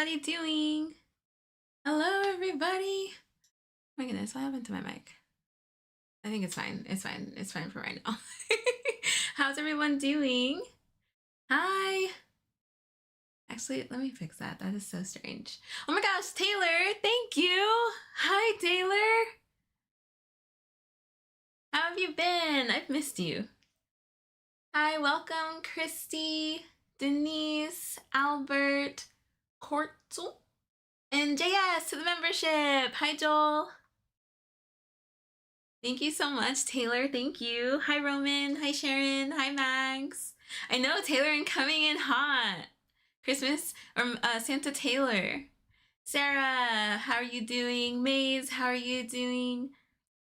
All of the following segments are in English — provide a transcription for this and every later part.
everybody doing? Hello, everybody. Oh my goodness, what happened to my mic? I think it's fine. It's fine. It's fine for right now. How's everyone doing? Hi. Actually, let me fix that. That is so strange. Oh my gosh, Taylor, thank you. Hi, Taylor. How have you been? I've missed you. Hi, welcome, Christy, Denise, Albert, Kortzel, and JS to the membership. Hi, Joel. Thank you so much, Taylor. Thank you. Hi, Roman. Hi, Sharon. Hi, Mags. I know, Taylor, and coming in hot. Christmas or Santa Taylor. Sarah, how are you doing? Maze, how are you doing?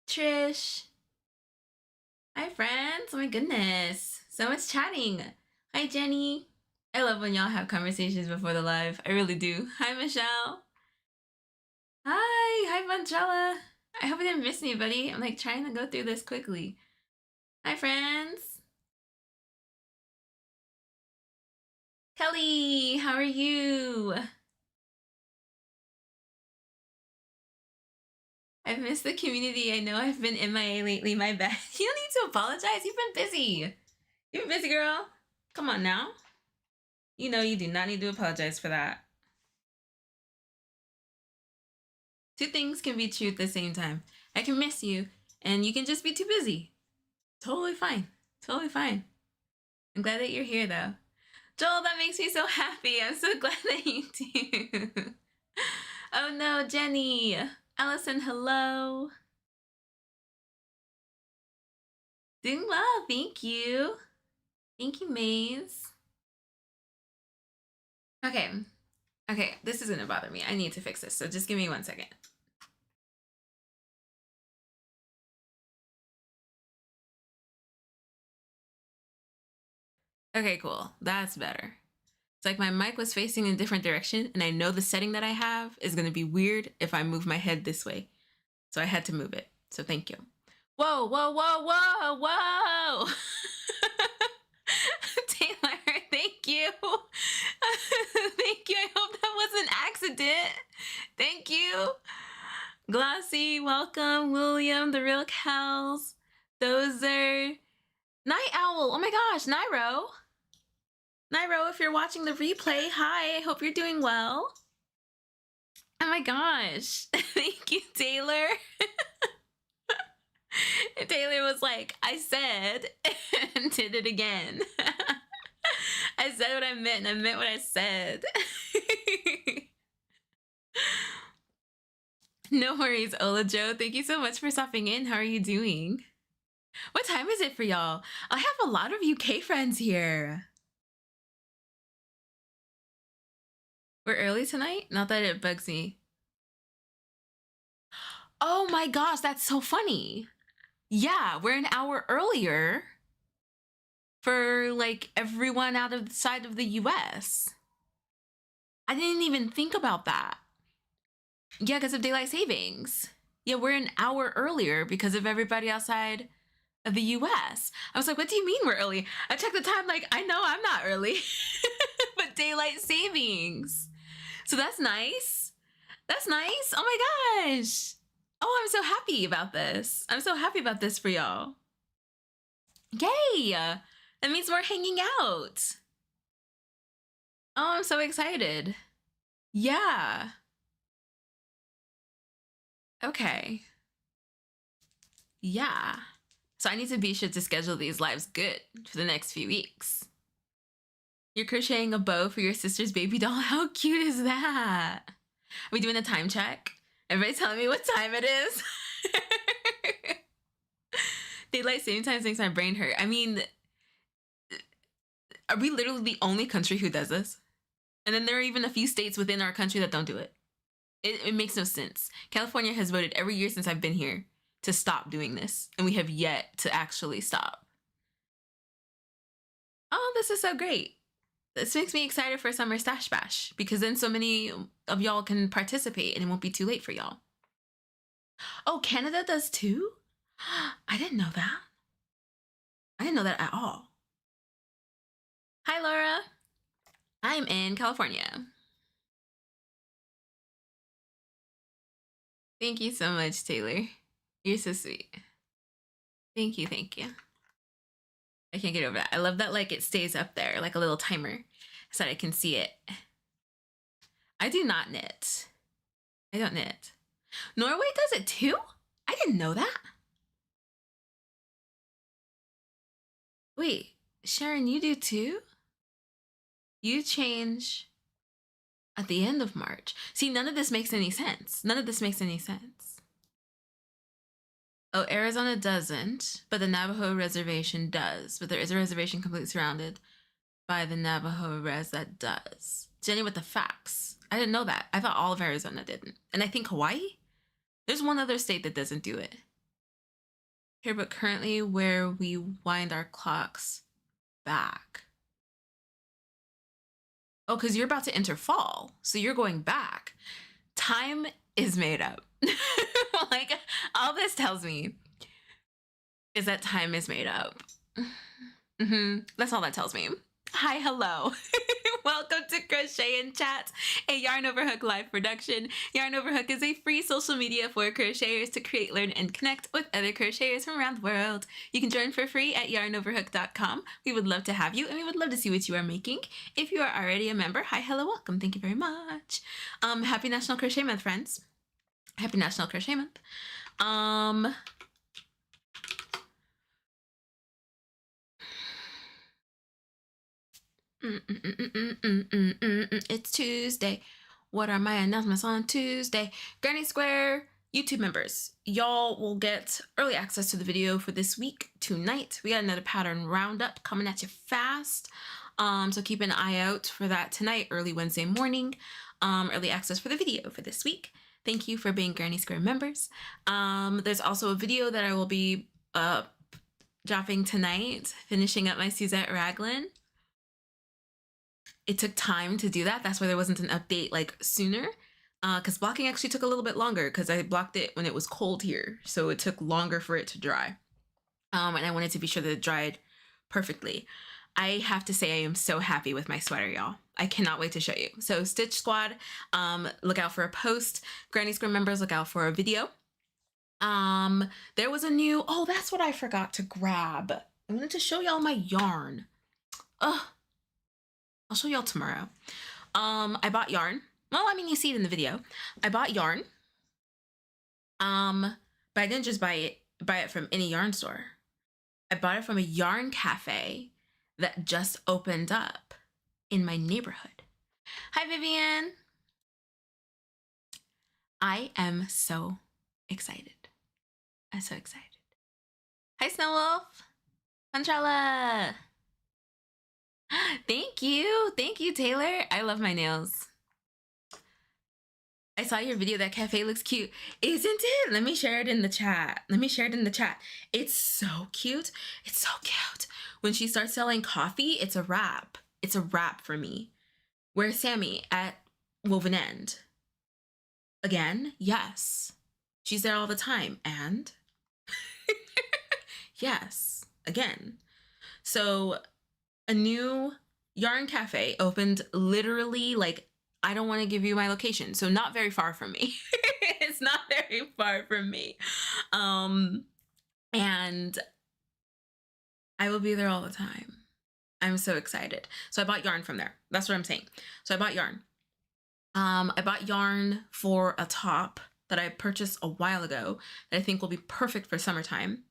Trish. Hi, friends. Oh my goodness. So much chatting. Hi, Jenny. I love when y'all have conversations before the live. I really do. Hi, Michelle. Hi. Hi, Vanjella. I hope I didn't miss anybody. I'm like trying to go through this quickly. Hi, friends. Kelly, how are you? I've missed the community. I know I've been MIA lately. My bad. You don't need to apologize. You've been busy. You've been busy, girl. Come on now. You know you do not need to apologize for that. Two things can be true at the same time. I can miss you, and you can just be too busy. Totally fine. Totally fine. I'm glad that you're here, though. Joel, that makes me so happy. I'm so glad that you do. Oh no, Jenny. Allison, hello. Doing well, thank you. Thank you, Maze. Okay. Okay, this is gonna bother me. I need to fix this, so just give me 1 second. Okay, cool. That's better. It's like my mic was facing in a different direction, and I know the setting that I have is gonna be weird if I move my head this way. So I had to move it. So thank you. Whoa, whoa, whoa, whoa, whoa! Taylor, thank you. Thank you. I hope that was an accident. Thank you. Glossy, welcome. William, the real cows. Dozer. Night Owl. Oh my gosh, Nairo. Nairo, if you're watching the replay, hi. I hope you're doing well. Oh my gosh. Thank you, Taylor. Taylor was like, I said, and did it again. I said what I meant, and I meant what I said. No worries, Ola Joe. Thank you so much for stopping in. How are you doing? What time is it for y'all? I have a lot of UK friends here. We're early tonight? Not that it bugs me. Oh my gosh, that's so funny. Yeah, we're an hour earlier for like everyone out of the side of the US. I didn't even think about that. Yeah, because of daylight savings. Yeah, we're an hour earlier because of everybody outside of the US. I was like, what do you mean we're early? I checked the time, like, I know I'm not early, but daylight savings. So that's nice. That's nice. Oh my gosh. Oh, I'm so happy about this. I'm so happy about this for y'all. Yay. That means we're hanging out. Oh, I'm so excited. Yeah. Okay. Yeah. So I need to be sure to schedule these lives good for the next few weeks. You're crocheting a bow for your sister's baby doll. How cute is that? Are we doing a time check? Everybody telling me what time it is? Daylight saving time makes my brain hurt. I mean, are we literally the only country who does this? And then there are even a few states within our country that don't do it. It makes no sense. California has voted every year since I've been here to stop doing this, and we have yet to actually stop. Oh, this is so great. This makes me excited for Summer Stash Bash, because then so many of y'all can participate and it won't be too late for y'all. Oh, Canada does too? I didn't know that. I didn't know that at all. Hi, Laura. I'm in California. Thank you so much, Taylor. You're so sweet. Thank you, thank you. I can't get over that. I love that like it stays up there like a little timer so that I can see it. I do not knit. I don't knit. Norway does it too? I didn't know that. Wait, Sharon, you do too? You change at the end of March. See, none of this makes any sense. None of this makes any sense. Oh, Arizona doesn't, but the Navajo reservation does. But there is a reservation completely surrounded by the Navajo res that does. Jenny with the facts. I didn't know that. I thought all of Arizona didn't. And I think Hawaii? There's one other state that doesn't do it. Here, but currently where we wind our clocks back. Oh, because you're about to enter fall. So you're going back. Time is made up. Like, all this tells me is that time is made up. That's all that tells me. Hi, hello. Welcome to Crochet and Chat, a Yarn Overhook live production. Yarn Overhook is a free social media for crocheters to create, learn, and connect with other crocheters from around the world. You can join for free at yarnoverhook.com. We would love to have you, and we would love to see what you are making. If you are already a member, hi, hello, welcome. Thank you very much. Happy National Crochet Month, friends. Happy National Crochet Month. It's Tuesday. What are my announcements on Tuesday? Granny Square YouTube members, y'all will get early access to the video for this week tonight. We got another pattern roundup coming at you fast. So keep an eye out for that tonight, early Wednesday morning. Early access for the video for this week. Thank you for being Granny Square members. There's also a video that I will be dropping tonight, finishing up my Suzette Raglan. It took time to do that. That's why there wasn't an update like sooner, because blocking actually took a little bit longer because I blocked it when it was cold here. So it took longer for it to dry. And I wanted to be sure that it dried perfectly. I have to say I am so happy with my sweater, y'all. I cannot wait to show you. So Stitch Squad, look out for a post. Granny Square members, look out for a video. There was a new, oh, that's what I forgot to grab. I wanted to show y'all my yarn. Ugh. I'll show y'all tomorrow. I bought yarn. Well, I mean, you see it in the video. I bought yarn. But I didn't just buy it from any yarn store. I bought it from a yarn cafe that just opened up in my neighborhood. Hi, Vivian. I am so excited. I'm so excited. Hi, Snow Wolf. Contrella. Thank you, Taylor. I love my nails. I saw your video. That cafe looks cute, isn't it? Let me share it in the chat. It's so cute. It's so cute. When she starts selling coffee, it's a wrap. It's a wrap for me. Where's Sammy at Woven End? Again, yes. She's there all the time. And yes, again. So a new yarn cafe opened literally, like, I don't want to give you my location, so not very far from me. It's not very far from me. And I will be there all the time. I'm so excited. So I bought yarn from there. That's what I'm saying. So I bought yarn. I bought yarn for a top that I purchased a while ago that I think will be perfect for summertime.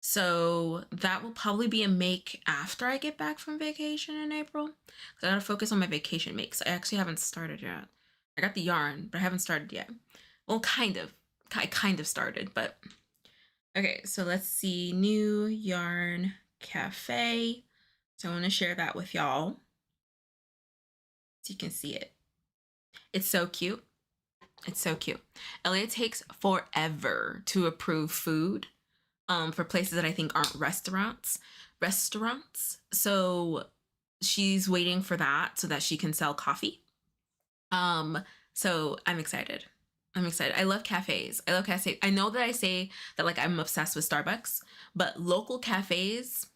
So that will probably be a make after I get back from vacation in April. Because I gotta focus on my vacation makes. I actually haven't started yet. I got the yarn, but I haven't started yet. Well, kind of. I kind of started, but... Okay, so let's see. New yarn cafe. So I want to share that with y'all so you can see it. It's so cute. It's so cute. Elliot takes forever to approve food for places that I think aren't restaurants. So she's waiting for that so that she can sell coffee. So I'm excited. I love cafes. I know that I say that like I'm obsessed with Starbucks, but local cafes,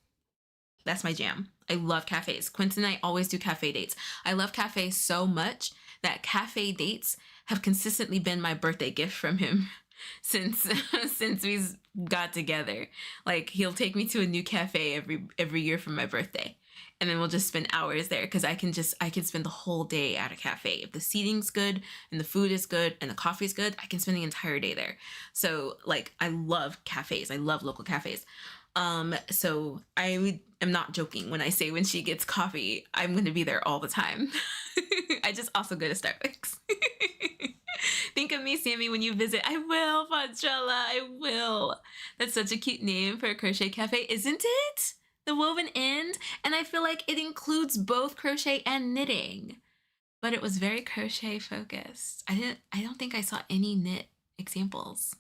that's my jam. I love cafes. Quentin and I always do cafe dates. I love cafes so much that cafe dates have consistently been my birthday gift from him. since since we got together. Like he'll take me to a new cafe every year for my birthday. And then we'll just spend hours there because I can spend the whole day at a cafe. If the seating's good and the food is good and the coffee's good, I can spend the entire day there. So like I love cafes. I love local cafes. So I am not joking when I say when she gets coffee, I'm going to be there all the time. I just also go to Starbucks. Think of me, Sammy, when you visit. I will, Fadrella, I will. That's such a cute name for a crochet cafe, isn't it? The Woven End. And I feel like it includes both crochet and knitting. But it was very crochet focused. I don't think I saw any knit examples,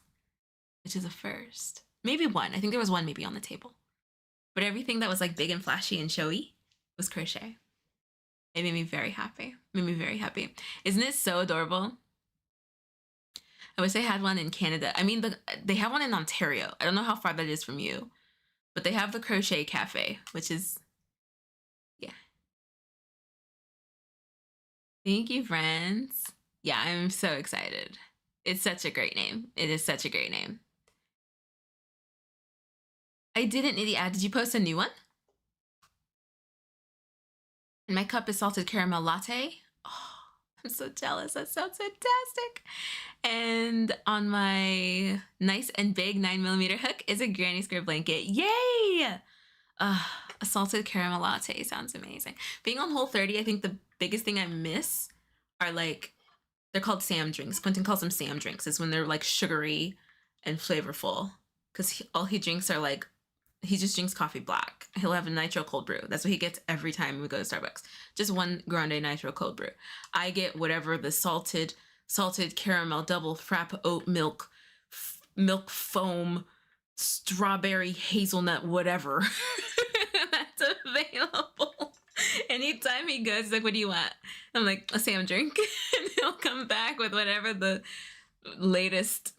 which is a first. Maybe one. I think there was one maybe on the table. But everything that was like big and flashy and showy was crochet. It made me very happy. Made me very happy. Isn't it so adorable? I wish they had one in Canada. I mean, they have one in Ontario. I don't know how far that is from you. But they have the Crochet Cafe, which is, yeah. Thank you, friends. Yeah, I'm so excited. It's such a great name. It is such a great name. I didn't need the ad. Did you post a new one? And my cup is salted caramel latte. Oh, I'm so jealous. That sounds fantastic. And on my nice and big 9mm hook is a granny square blanket. Yay! A salted caramel latte sounds amazing. Being on Whole30, I think the biggest thing I miss are like, they're called Sam drinks. Quentin calls them Sam drinks. It's when they're like sugary and flavorful. Because all he drinks are like, he just drinks coffee black. He'll have a nitro cold brew. That's what he gets every time we go to Starbucks. Just one grande nitro cold brew. I get whatever the salted caramel double frappe oat milk foam strawberry hazelnut whatever that's available. Anytime he goes, he's like, what do you want? I'm like, a Sam drink. And he'll come back with whatever the latest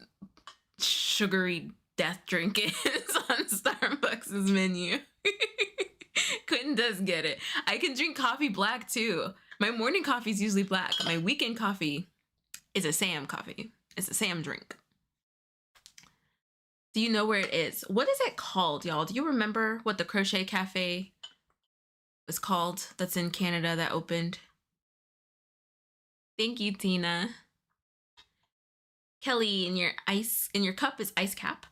sugary death drink is on Starbucks' menu. Quentin does get it. I can drink coffee black too. My morning coffee is usually black. My weekend coffee is a Sam coffee. It's a Sam drink. Do you know where it is? What is it called, y'all? Do you remember what the Crochet Cafe was called that's in Canada that opened? Thank you, Tina. Kelly, in your cup is ice cap.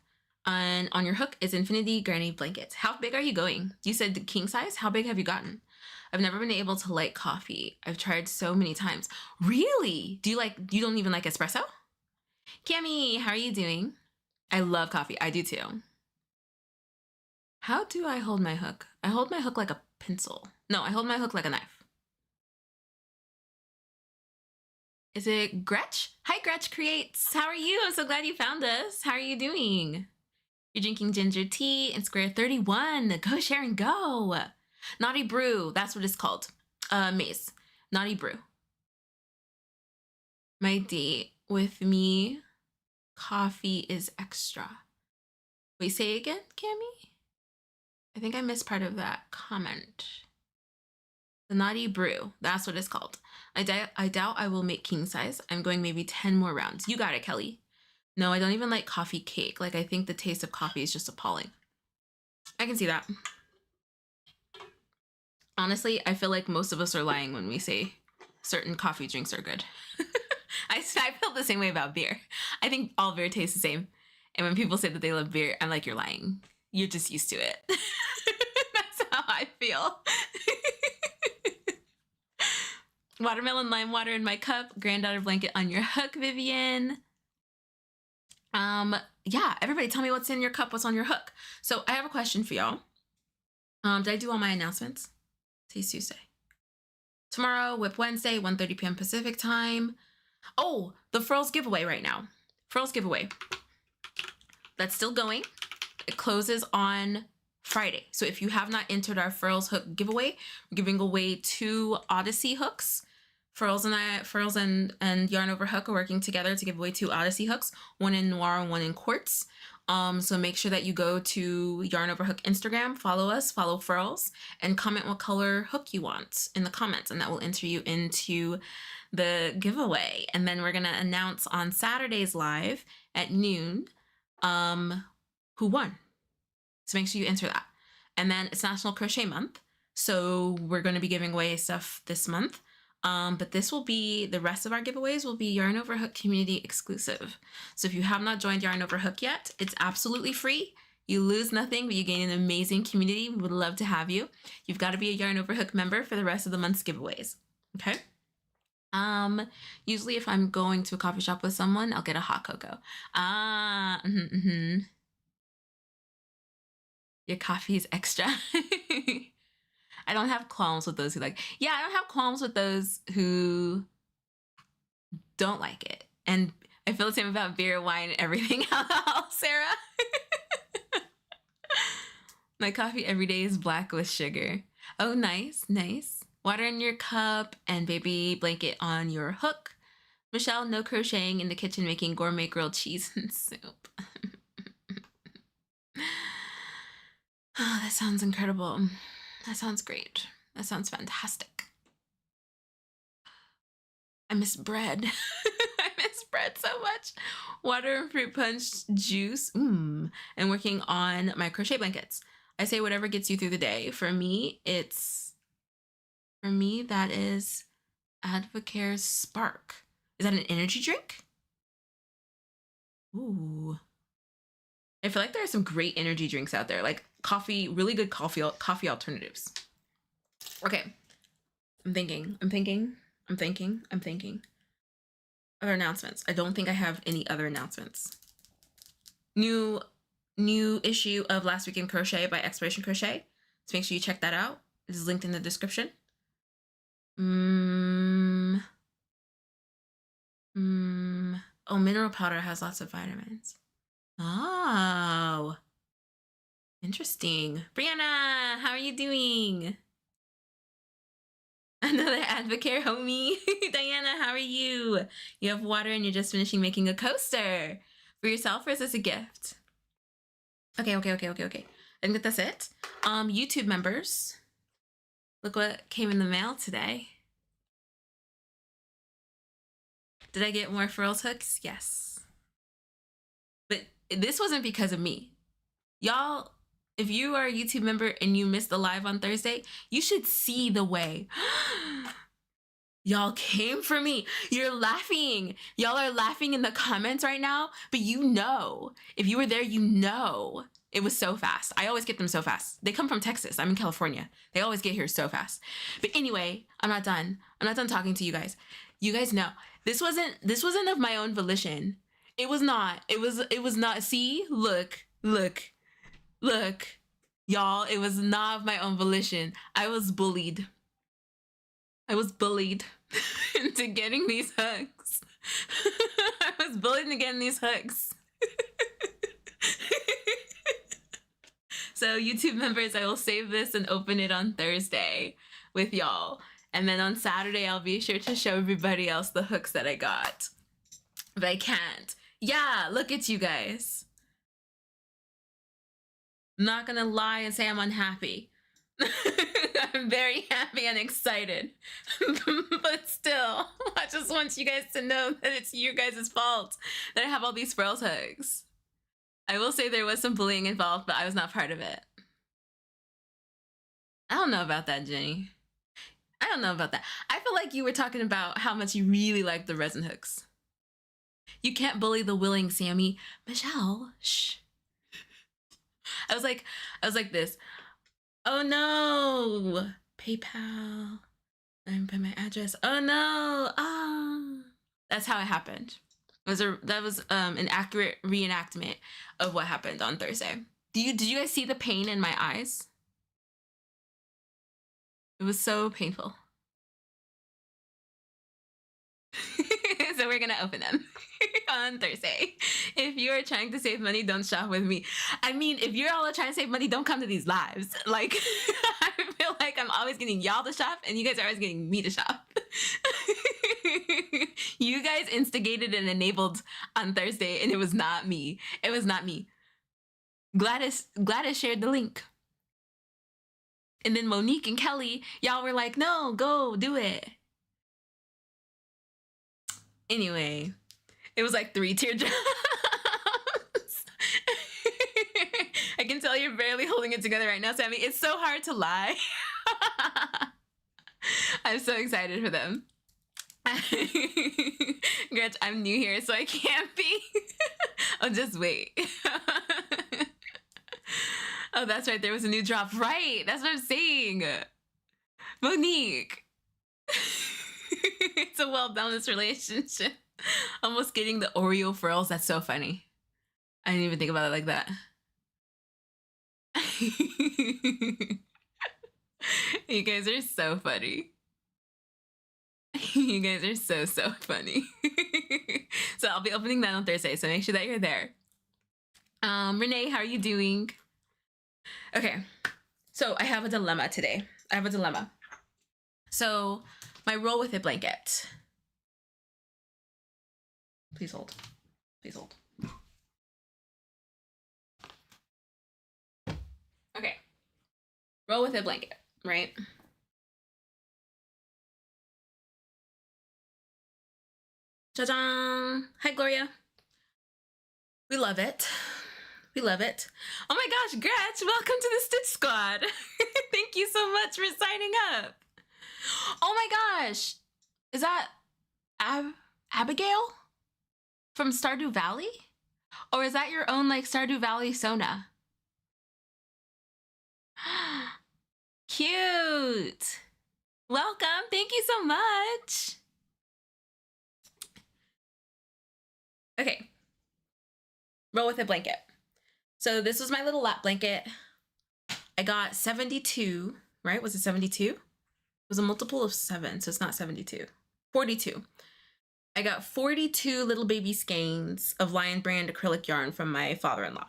And on your hook is infinity granny blankets. How big are you going? You said the king size? How big have you gotten? I've never been able to like coffee. I've tried so many times. Really? You don't even like espresso? Cami, how are you doing? I love coffee. I do too. How do I hold my hook? I hold my hook like a pencil. No, I hold my hook like a knife. Is it Gretch? Hi, Gretch Creates. How are you? I'm so glad you found us. How are you doing? You're drinking ginger tea in square 31. Go, Sharon, go. Naughty Brew. That's what it's called. Maze. Naughty Brew. My date with me, coffee is extra. Wait, say it again, Cami? I think I missed part of that comment. The Naughty Brew. That's what it's called. I doubt I will make king size. I'm going maybe 10 more rounds. You got it, Kelly. No, I don't even like coffee cake. Like, I think the taste of coffee is just appalling. I can see that. Honestly, I feel like most of us are lying when we say certain coffee drinks are good. I feel the same way about beer. I think all beer tastes the same. And when people say that they love beer, I'm like, you're lying. You're just used to it. That's how I feel. Watermelon lime water in my cup. Granddaughter blanket on your hook, Vivian. Yeah, everybody tell me what's in your cup, what's on your hook. So I have a question for y'all. Did I do all my announcements? Today's Tuesday. Tomorrow, Whip Wednesday, 1:30 p.m. Pacific time. Oh, the Furls giveaway right now. Furls giveaway. That's still going. It closes on Friday. So if you have not entered our Furls hook giveaway, we're giving away 2 Odyssey hooks. Furls and Yarn Over Hook are working together to give away 2 Odyssey hooks, one in Noir and one in Quartz. So make sure that you go to Yarn Over Hook Instagram, follow us, follow Furls, and comment what color hook you want in the comments, and that will enter you into the giveaway. And then we're gonna announce on Saturday's live at noon who won. So make sure you enter that. And then it's National Crochet Month. So we're going to be giving away stuff this month. But this will be, the rest of our giveaways will be Yarn Over Hook community exclusive. So if you have not joined Yarn Over Hook yet, it's absolutely free. You lose nothing, but you gain an amazing community. We would love to have you. You've got to be a Yarn Over Hook member for the rest of the month's giveaways. Okay? Usually if I'm going to a coffee shop with someone, I'll get a hot cocoa. Your coffee is extra. I don't have qualms with those who like. Yeah, I don't have qualms with those who don't like it. And I feel the same about beer, wine, and everything else, Sarah. My coffee every day is black with sugar. Oh, nice, nice. Water in your cup and baby blanket on your hook. Michelle, no crocheting in the kitchen, making gourmet grilled cheese and soup. Oh, that sounds incredible. That sounds great. That sounds fantastic. I miss bread. I miss bread so much. Water and fruit punch juice. And working on my crochet blankets. I say whatever gets you through the day. For me, that is Advocare's Spark. Is that an energy drink? Ooh. I feel like there are some great energy drinks out there, like coffee, really good coffee alternatives. Okay. I'm thinking. Other announcements. I don't think I have any other announcements. New issue of Last Week in Crochet by Exploration Crochet. So make sure you check that out. It is linked in the description. Oh, mineral powder has lots of vitamins. Oh, interesting. Brianna, how are you doing? Another Advocare homie. Diana, how are you? You have water and you're just finishing making a coaster. For yourself or is this a gift? Okay. I think that's it. YouTube members. Look what came in the mail today. Did I get more Furls hooks? Yes. But this wasn't because of me. Y'all, if you are a YouTube member and you missed the live on Thursday, you should see the way y'all came for me. You're laughing. Y'all are laughing in the comments right now, but you know, if you were there, you know, it was so fast. I always get them so fast. They come from Texas. I'm in California. They always get here so fast. But anyway, I'm not done. I'm not done talking to you guys. You guys know, this wasn't of my own volition. It was not. It was not. See, look. Y'all, it was not of my own volition. I was bullied into getting these hooks. I was bullied into getting these hooks. So YouTube members, I will save this and open it on Thursday with y'all. And then on Saturday, I'll be sure to show everybody else the hooks that I got. But I can't. Yeah, look at you guys. I'm not gonna lie and say I'm unhappy. I'm very happy and excited. But still, I just want you guys to know that it's you guys' fault that I have all these Furls hooks. I will say there was some bullying involved, but I was not part of it. I don't know about that, Jenny. I don't know about that. I feel like you were talking about how much you really like the resin hooks. You can't bully the willing, Sammy. Michelle, shh. I was like this. Oh no, PayPal. I'm putting my address. Oh no, that's how it happened. That was an accurate reenactment of what happened on Thursday. Did you guys see the pain in my eyes? It was so painful. So we're gonna open them on Thursday. If you are trying to save money, don't shop with me. I mean, if you're all trying to save money, don't come to these lives. Like, I feel like I'm always getting y'all to shop and you guys are always getting me to shop. You guys instigated and enabled on Thursday and it was not me. It was not me. Gladys shared the link. And then Monique and Kelly, y'all were like, no, go do it. Anyway, it was like 3 teardrops. I can tell you're barely holding it together right now, Sammy. It's so hard to lie. I'm so excited for them. Gretch, I'm new here, so I can't be. I'll just wait. Oh, that's right. There was a new drop. Right. That's what I'm saying. Monique. It's a well-balanced relationship. Almost getting the Oreo furls. That's so funny. I didn't even think about it like that. You guys are so funny. You guys are so funny. So I'll be opening that on Thursday, so make sure that you're there. Renee, how are you doing? Okay, so I have a dilemma today. I have a dilemma. So my roll with it blanket. Please hold. Please hold. Okay. Roll with it blanket, right? Ta-da! Hi, Gloria. We love it. We love it. Oh my gosh, Gretch, welcome to the Stitch Squad. Thank you so much for signing up. Oh my gosh. Is that Abigail from Stardew Valley? Or is that your own like Stardew Valley Sona? Cute. Welcome. Thank you so much. Okay. Roll with a blanket. So this was my little lap blanket. I got 72, right? Was it 72? It was a multiple of 7, so it's not 72. 42. I got 42 little baby skeins of Lion Brand acrylic yarn from my father-in-law.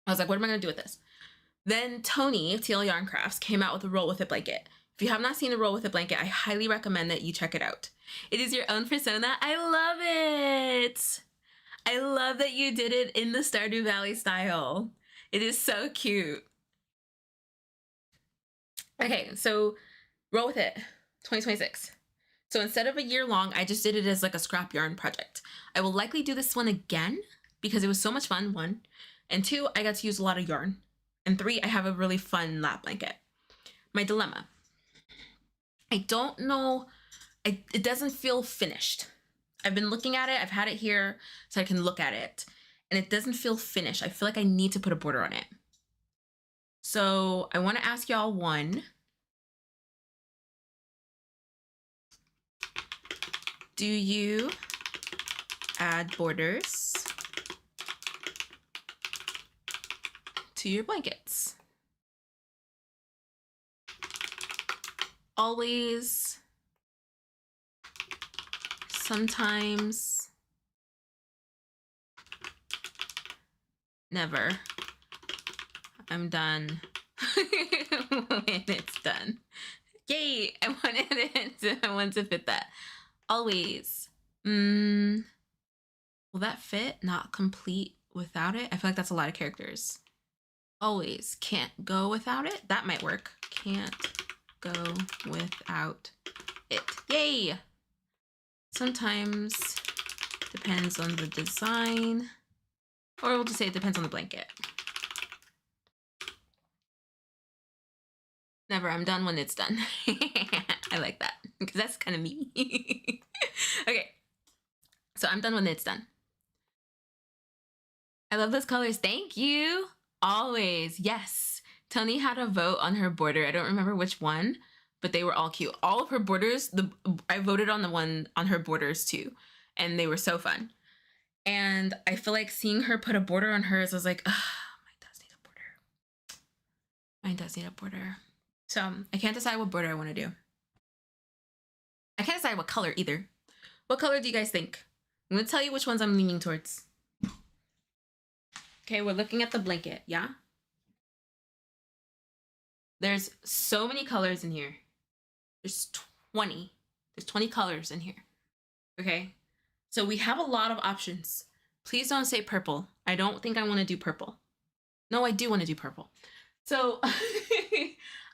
I was like, what am I going to do with this? Then Tony of TL Yarn Crafts came out with a roll with a blanket. If you have not seen the roll with a blanket, I highly recommend that you check it out. It is your own persona. I love it. I love that you did it in the Stardew Valley style. It is so cute. Okay, so roll with it, 2026. So instead of a year long, I just did it as like a scrap yarn project. I will likely do this one again because it was so much fun, 1. And 2, I got to use a lot of yarn. And 3, I have a really fun lap blanket. My dilemma. I don't know, it doesn't feel finished. I've been looking at it, I've had it here so I can look at it. And it doesn't feel finished. I feel like I need to put a border on it. So I want to ask y'all one. Do you add borders to your blankets? Always, sometimes, never. I'm done when it's done. Yay! I wanted to fit that. Always. Will that fit? Not complete without it? I feel like that's a lot of characters. Always. Can't go without it? That might work. Can't go without it. Yay! Sometimes depends on the design. Or we'll just say it depends on the blanket. Never. I'm done when it's done. I like that because that's kind of me. Okay. So I'm done when it's done. I love those colors. Thank you. Always. Yes. Tony had a vote on her border. I don't remember which one, but they were all cute. All of her borders, I voted on the one on her borders too. And they were so fun. And I feel like seeing her put a border on hers, I was like, ah, mine does need a border. Mine does need a border. So I can't decide what border I want to do. I can't decide what color either. What color do you guys think? I'm going to tell you which ones I'm leaning towards. Okay, we're looking at the blanket, yeah? There's so many colors in here. There's 20. There's 20 colors in here. Okay? So we have a lot of options. Please don't say purple. I don't think I want to do purple. No, I do want to do purple. So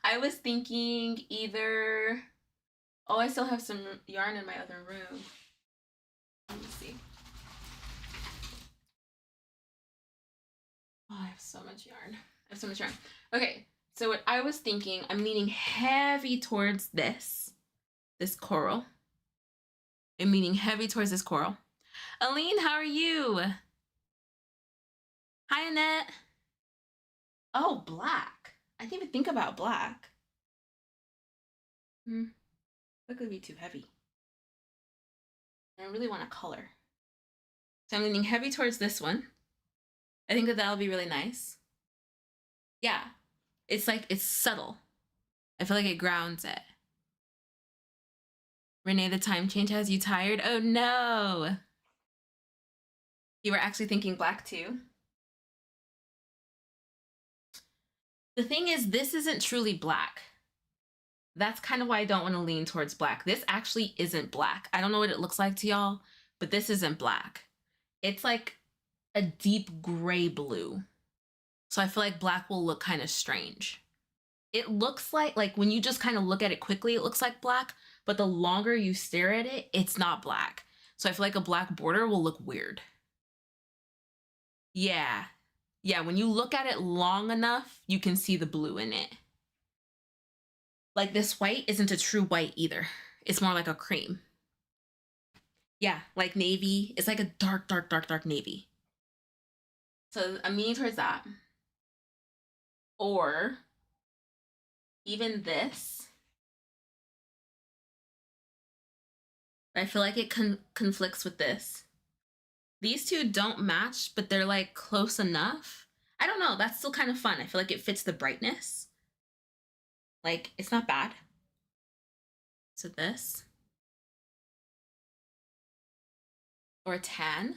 I was thinking either... Oh, I still have some yarn in my other room. Let me see. Oh, I have so much yarn. I have so much yarn. Okay, so what I was thinking, I'm leaning heavy towards this coral. I'm leaning heavy towards this coral. Aline, how are you? Hi, Annette. Oh, black. I didn't even think about black. That could be too heavy. I really want a color. So I'm leaning heavy towards this one. I think that that'll be really nice. Yeah, it's like, it's subtle. I feel like it grounds it. Renee, the time change has you tired? Oh no. You were actually thinking black too? The thing is, this isn't truly black. That's kind of why I don't want to lean towards black. This actually isn't black. I don't know what it looks like to y'all, but this isn't black. It's like a deep gray blue. So I feel like black will look kind of strange. It looks like when you just kind of look at it quickly, it looks like black, but the longer you stare at it, it's not black. So I feel like a black border will look weird. Yeah. Yeah, when you look at it long enough, you can see the blue in it. Like this white isn't a true white either. It's more like a cream. Yeah, like navy. It's like a dark, dark, dark, dark navy. So I'm leaning towards that. Or even this. I feel like it conflicts with this. These two don't match, but they're like close enough. I don't know, that's still kind of fun. I feel like it fits the brightness. Like, it's not bad. So this. Or a tan.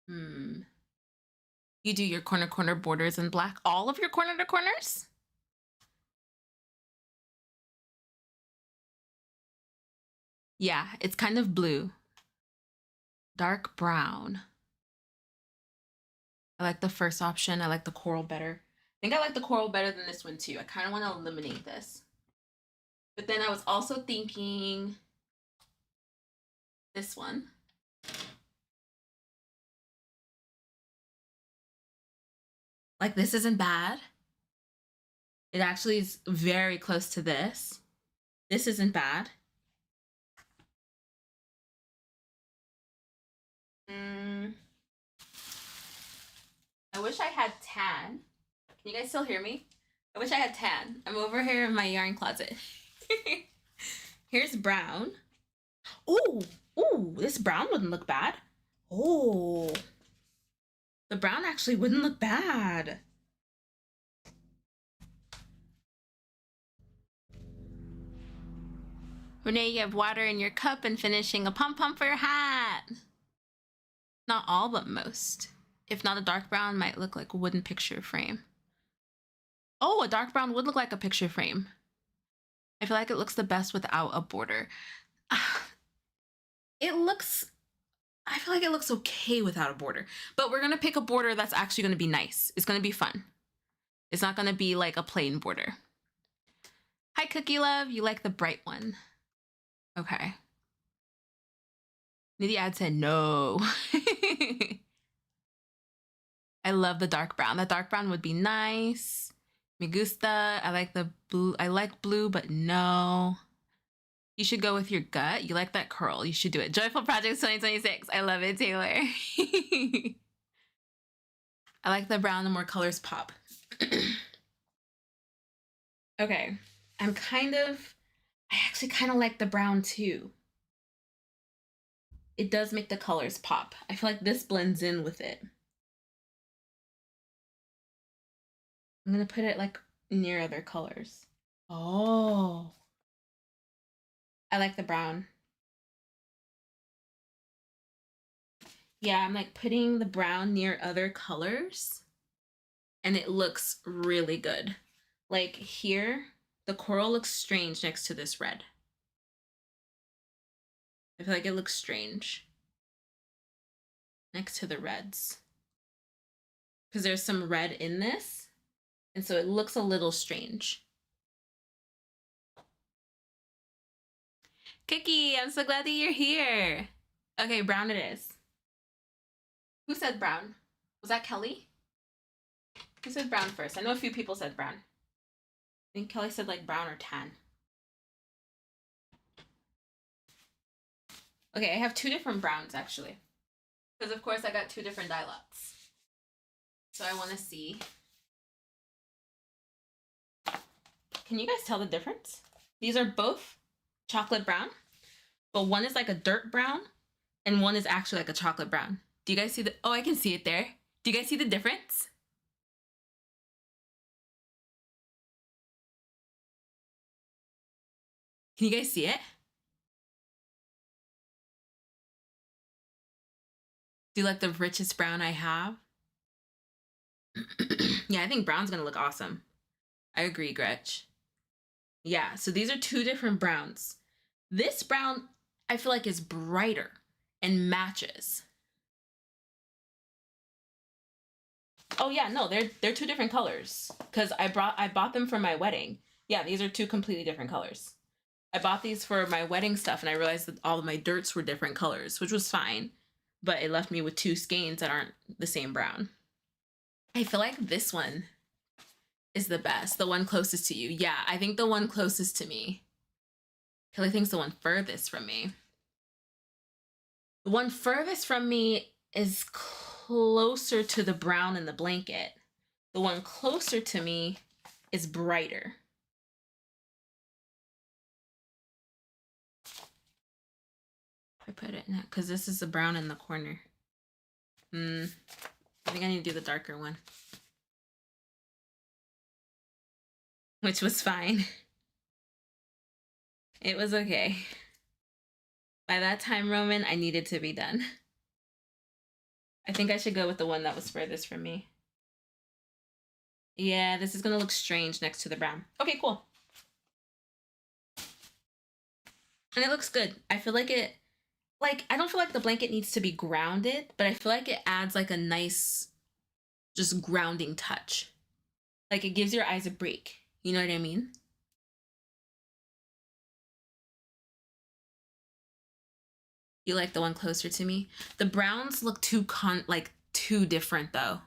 You do your corner borders in black? All of your corner to corners? Yeah, it's kind of blue. Dark brown. I like the first option. I like the coral better. I think I like the coral better than this one too. I kind of want to eliminate this. But then I was also thinking this one. Like, this isn't bad. It actually is very close to this. This isn't bad. I wish I had tan. Can you guys still hear me? I wish I had tan. I'm over here in my yarn closet. Here's brown. Ooh, this brown wouldn't look bad. Oh, the brown actually wouldn't look bad. Renee, you have water in your cup and finishing a pom-pom for your hat. Not all, but most. If not, a dark brown might look like a wooden picture frame. Oh, a dark brown would look like a picture frame. I feel like it looks the best without a border. I feel like it looks okay without a border, but we're gonna pick a border that's actually gonna be nice. It's gonna be fun. It's not gonna be like a plain border. Hi, Cookie Love. You like the bright one. Okay. Nidhi Ad said no. I love the dark brown. The dark brown would be nice. Me gusta. I like the blue. I like blue, but no. You should go with your gut. You like that curl. You should do it. Joyful Projects 2026. I love it, Taylor. I like the brown. The more colors pop. Okay. I actually kind of like the brown too. It does make the colors pop. I feel like this blends in with it. I'm gonna put it like near other colors. Oh. I like the brown. Yeah, I'm like putting the brown near other colors and it looks really good. Like here, the coral looks strange next to this red. I feel like it looks strange next to the reds because there's some red in this. And so it looks a little strange. Kiki, I'm so glad that you're here. Okay, brown it is. Who said brown? Was that Kelly? Who said brown first? I know a few people said brown. I think Kelly said like brown or tan. Okay, I have two different browns actually. Because of course I got two different dye lots. So I want to see. Can you guys tell the difference? These are both chocolate brown, but one is like a dirt brown and one is actually like a chocolate brown. Do you guys see the, oh, I can see it there. Do you guys see the difference? Can you guys see it? Do you like the richest brown I have? Yeah, I think brown's gonna look awesome. I agree, Gretch. Yeah, so these are two different browns. This brown, I feel like is brighter and matches. Oh yeah, no, they're two different colors. Cause I bought them for my wedding. Yeah, these are two completely different colors. I bought these for my wedding stuff and I realized that all of my dirts were different colors, which was fine. But it left me with two skeins that aren't the same brown. I feel like this one is the best, the one closest to you. Yeah, I think the one closest to me. Kelly thinks the one furthest from me. The one furthest from me is closer to the brown in the blanket. The one closer to me is brighter. I put it in that because this is the brown in the corner. I think I need to do the darker one. Which was fine. It was okay. By that time, Roman, I needed to be done. I think I should go with the one that was furthest from me. Yeah, this is gonna look strange next to the brown. Okay, cool. And it looks good. I feel like it, like, I don't feel like the blanket needs to be grounded, but I feel like it adds like a nice, just grounding touch. Like it gives your eyes a break. You know what I mean? You like the one closer to me? The browns look too different though.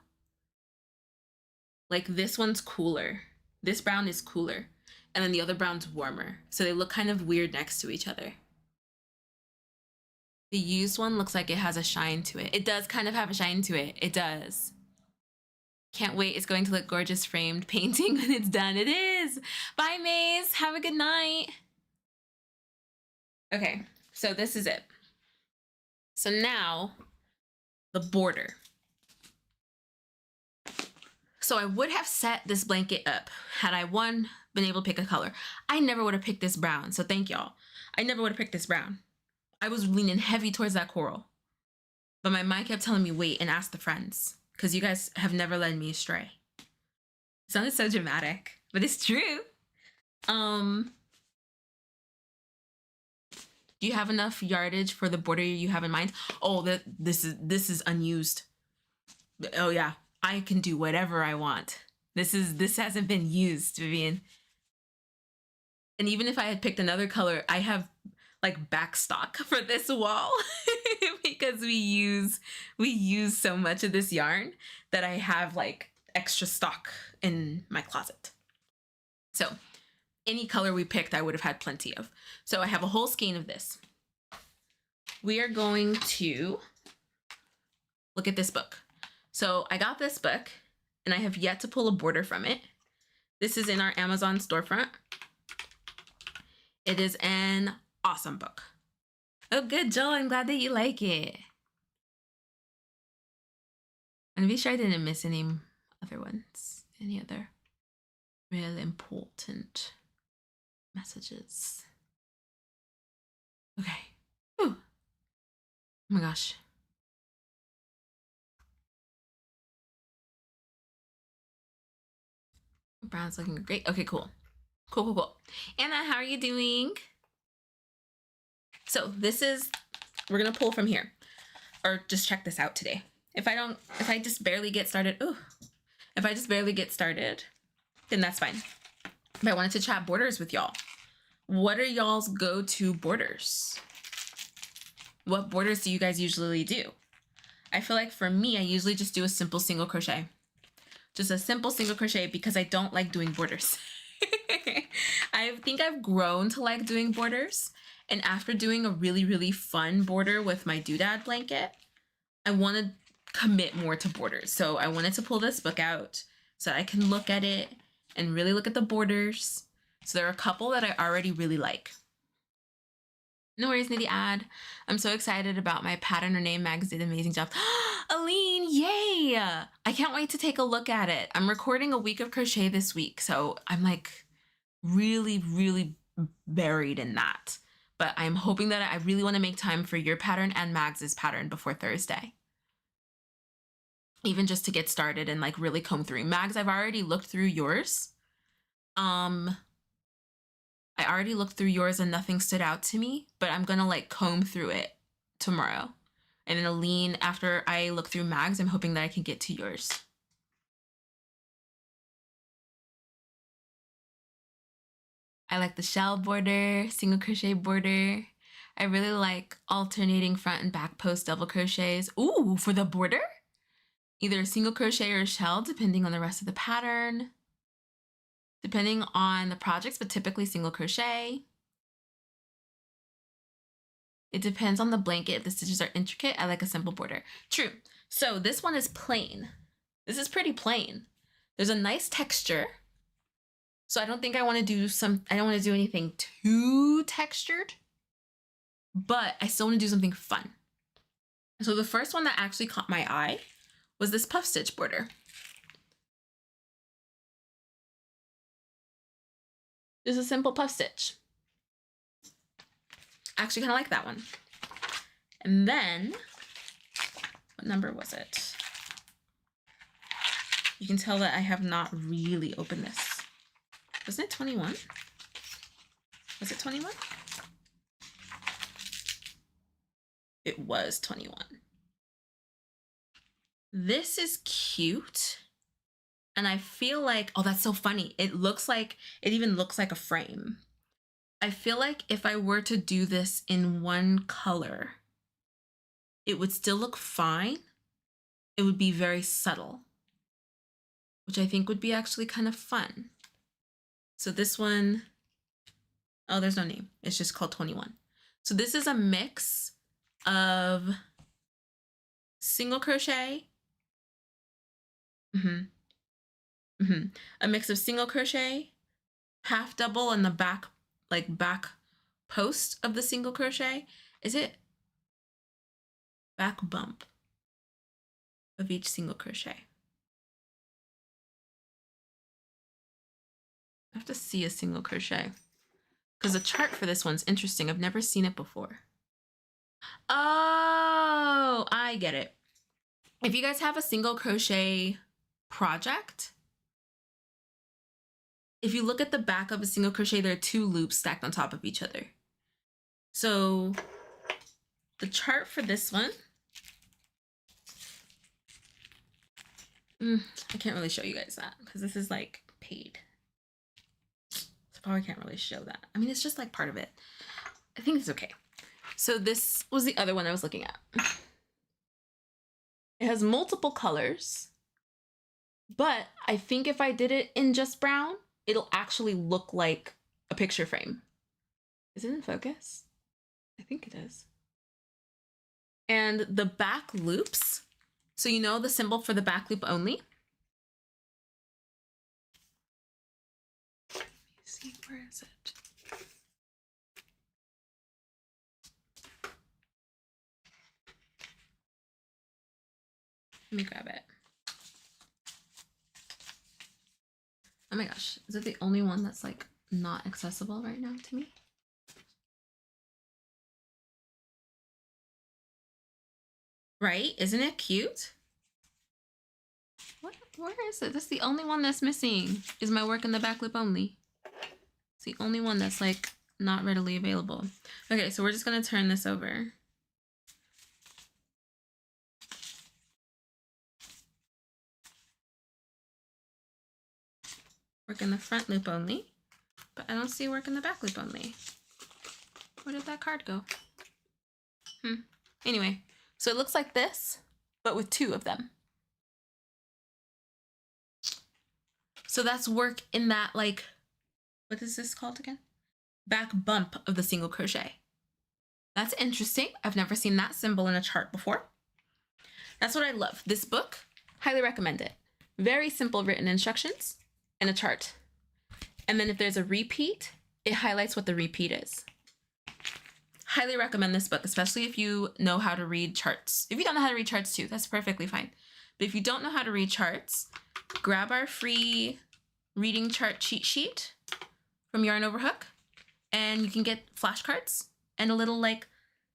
Like this one's cooler. This brown is cooler. And then the other brown's warmer. So they look kind of weird next to each other. The used one looks like it has a shine to it. It does kind of have a shine to it. It does. Can't wait. It's going to look gorgeous framed painting when it's done. It is. Bye, Maze. Have a good night. Okay, so this is it. So now the border. So I would have set this blanket up had I been able to pick a color. I never would have picked this brown. So thank y'all. I never would have picked this brown. I was leaning heavy towards that coral. But my mind kept telling me, wait and ask the friends. Because you guys have never led me astray. It sounded so dramatic, but it's true. Do you have enough yardage for the border you have in mind? Oh, this is unused. Oh yeah, I can do whatever I want. This hasn't been used, Vivian. And even if I had picked another color, I have like backstock for this wall because we use so much of this yarn that I have like extra stock in my closet. So any color we picked, I would have had plenty of. So I have a whole skein of this. We are going to look at this book. So I got this book and I have yet to pull a border from it. This is in our Amazon storefront. It is an awesome book. Oh, good, Joel. I'm glad that you like it. And be sure I didn't miss any other ones. Any other really important messages. Okay. Whew. Oh my gosh. Brown's looking great. Okay, cool. Cool. Anna, how are you doing? So we're gonna pull from here, or just check this out today. If I just barely get started, then that's fine. But I wanted to chat borders with y'all. What are y'all's go-to borders? what borders do you guys usually do? I feel like for me, I usually just do a simple single crochet. Just a simple single crochet because I don't like doing borders. I think I've grown to like doing borders. And after doing a really, really fun border with my doodad blanket, I want to commit more to borders. So I wanted to pull this book out so I can look at it and really look at the borders. So there are a couple that I already really like. No worries, Nidhi Ad. I'm so excited about my Pattern Her Name Mags did an amazing job. Aline, yay! I can't wait to take a look at it. I'm recording a week of crochet this week, so I'm like really, really buried in that. But I'm hoping that I really want to make time for your pattern and Mags's pattern before Thursday. Even just to get started and like really comb through. Mags, I've already looked through yours. I already looked through yours and nothing stood out to me, but I'm gonna like comb through it tomorrow. And then Aline, after I look through Mags, I'm hoping that I can get to yours. I like the shell border, single crochet border. I really like alternating front and back post double crochets. Ooh, for the border? Either single crochet or shell, depending on the rest of the pattern. Depending on the projects, but typically single crochet. It depends on the blanket. If the stitches are intricate, I like a simple border. True. So this one is plain. This is pretty plain. There's a nice texture. So I don't think I want to do I don't want to do anything too textured, but I still want to do something fun. So the first one that actually caught my eye was this puff stitch border. Just a simple puff stitch. I actually kind of like that one. And then, what number was it? You can tell that I have not really opened this. Wasn't it 21? Was it 21? It was 21. This is cute. And I feel like, oh, that's so funny. It even looks like a frame. I feel like if I were to do this in one color, it would still look fine. It would be very subtle, which I think would be actually kind of fun. So this one, oh, there's no name. It's just called 21. So this is a mix of single crochet, a mix of single crochet, half double in the back, like back post of the single crochet. Is it back bump of each single crochet? I have to see a single crochet because the chart for this one's interesting. I've never seen it before. Oh, I get it. If you guys have a single crochet project, if you look at the back of a single crochet, there are two loops stacked on top of each other. So the chart for this one, I can't really show you guys that because this is like paid. So probably can't really show that. I mean, it's just like part of it. I think it's okay. So this was the other one I was looking at. It has multiple colors, but I think if I did it in just brown, it'll actually look like a picture frame. Is it in focus? I think it is. And the back loops, so you know the symbol for the back loop only? Let me see, where is it? Let me grab it. Oh my gosh, is it the only one that's like not accessible right now to me? Right? Isn't it cute? Where is it? That's the only one that's missing, is my work in the back loop only. It's the only one that's like not readily available. Okay, so we're just gonna turn this over. Work in the front loop only, but I don't see work in the back loop only. Where did that card go? Anyway, so it looks like this, but with 2 of them. So that's work in that, like, what is this called again? Back bump of the single crochet. That's interesting. I've never seen that symbol in a chart before. That's what I love. This book, highly recommend it. Very simple written instructions and a chart. And then if there's a repeat, it highlights what the repeat is. Highly recommend this book, especially if you know how to read charts. If you don't know how to read charts too, that's perfectly fine. But if you don't know how to read charts, grab our free reading chart cheat sheet from Yarn Over Hook, and you can get flashcards and a little like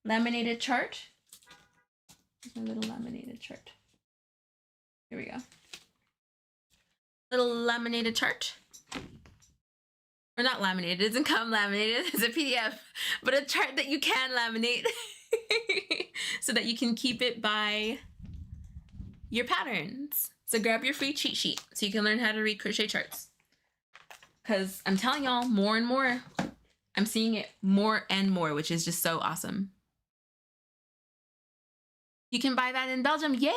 laminated chart. A little laminated chart. Here we go. Little laminated chart. Or not laminated, it doesn't come laminated, it's a PDF, but a chart that you can laminate so that you can keep it by your patterns. So grab your free cheat sheet so you can learn how to read crochet charts. Because I'm telling y'all, more and more, I'm seeing it more and more, which is just so awesome. You can buy that in Belgium, yay!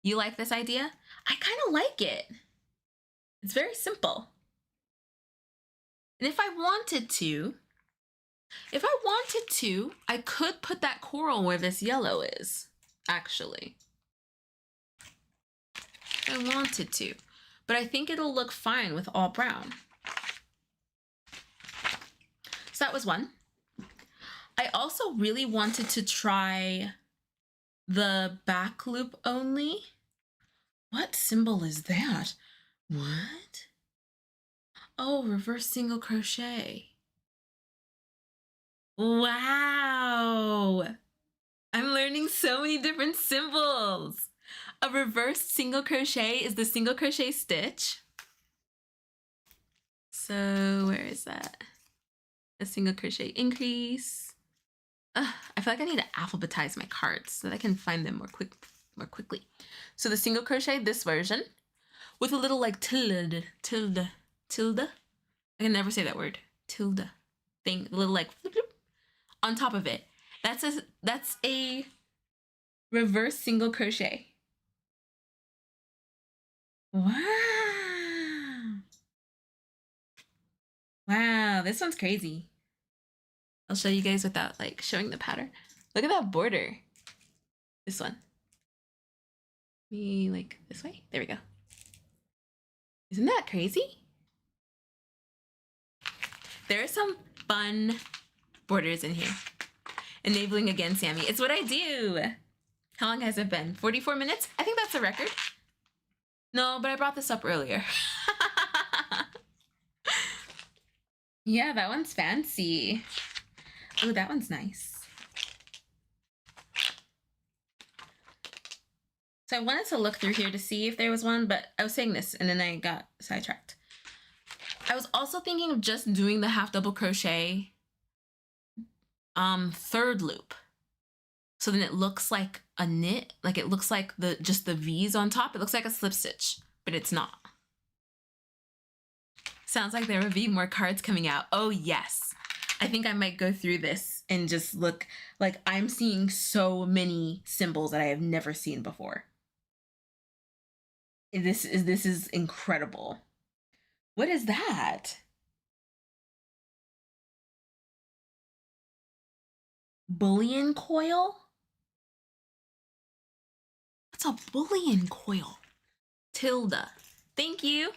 You like this idea? I kind of like it. It's very simple. And if I wanted to, I could put that coral where this yellow is, actually. If I wanted to, but I think it'll look fine with all brown. So that was one. I also really wanted to try the back loop only. What symbol is that? What? Oh, reverse single crochet. Wow. I'm learning so many different symbols. A reverse single crochet is the single crochet stitch. So where is that? A single crochet increase. I feel like I need to alphabetize my cards so that I can find them more quickly. So the single crochet, this version, with a little like tilde. I can never say that word. Tilde thing, a little like on top of it. That's a reverse single crochet. Wow. Wow, this one's crazy. I'll show you guys without like showing the pattern. Look at that border. This one. Me like this way. There we go. Isn't that crazy? There are some fun borders in here. Enabling again, Sammy. It's what I do. How long has it been? 44 minutes? I think that's a record. No, but I brought this up earlier. Yeah, that one's fancy. Oh, that one's nice. So I wanted to look through here to see if there was one, but I was saying this and then I got sidetracked. I was also thinking of just doing the half double crochet third loop. So then it looks like a knit, like it looks like just the V's on top. It looks like a slip stitch, but it's not. Sounds like there would be more cards coming out. Oh yes. I think I might go through this and just look like I'm seeing so many symbols that I have never seen before. This is incredible. What is that? Bullion coil? What's a bullion coil? Tilde. Thank you.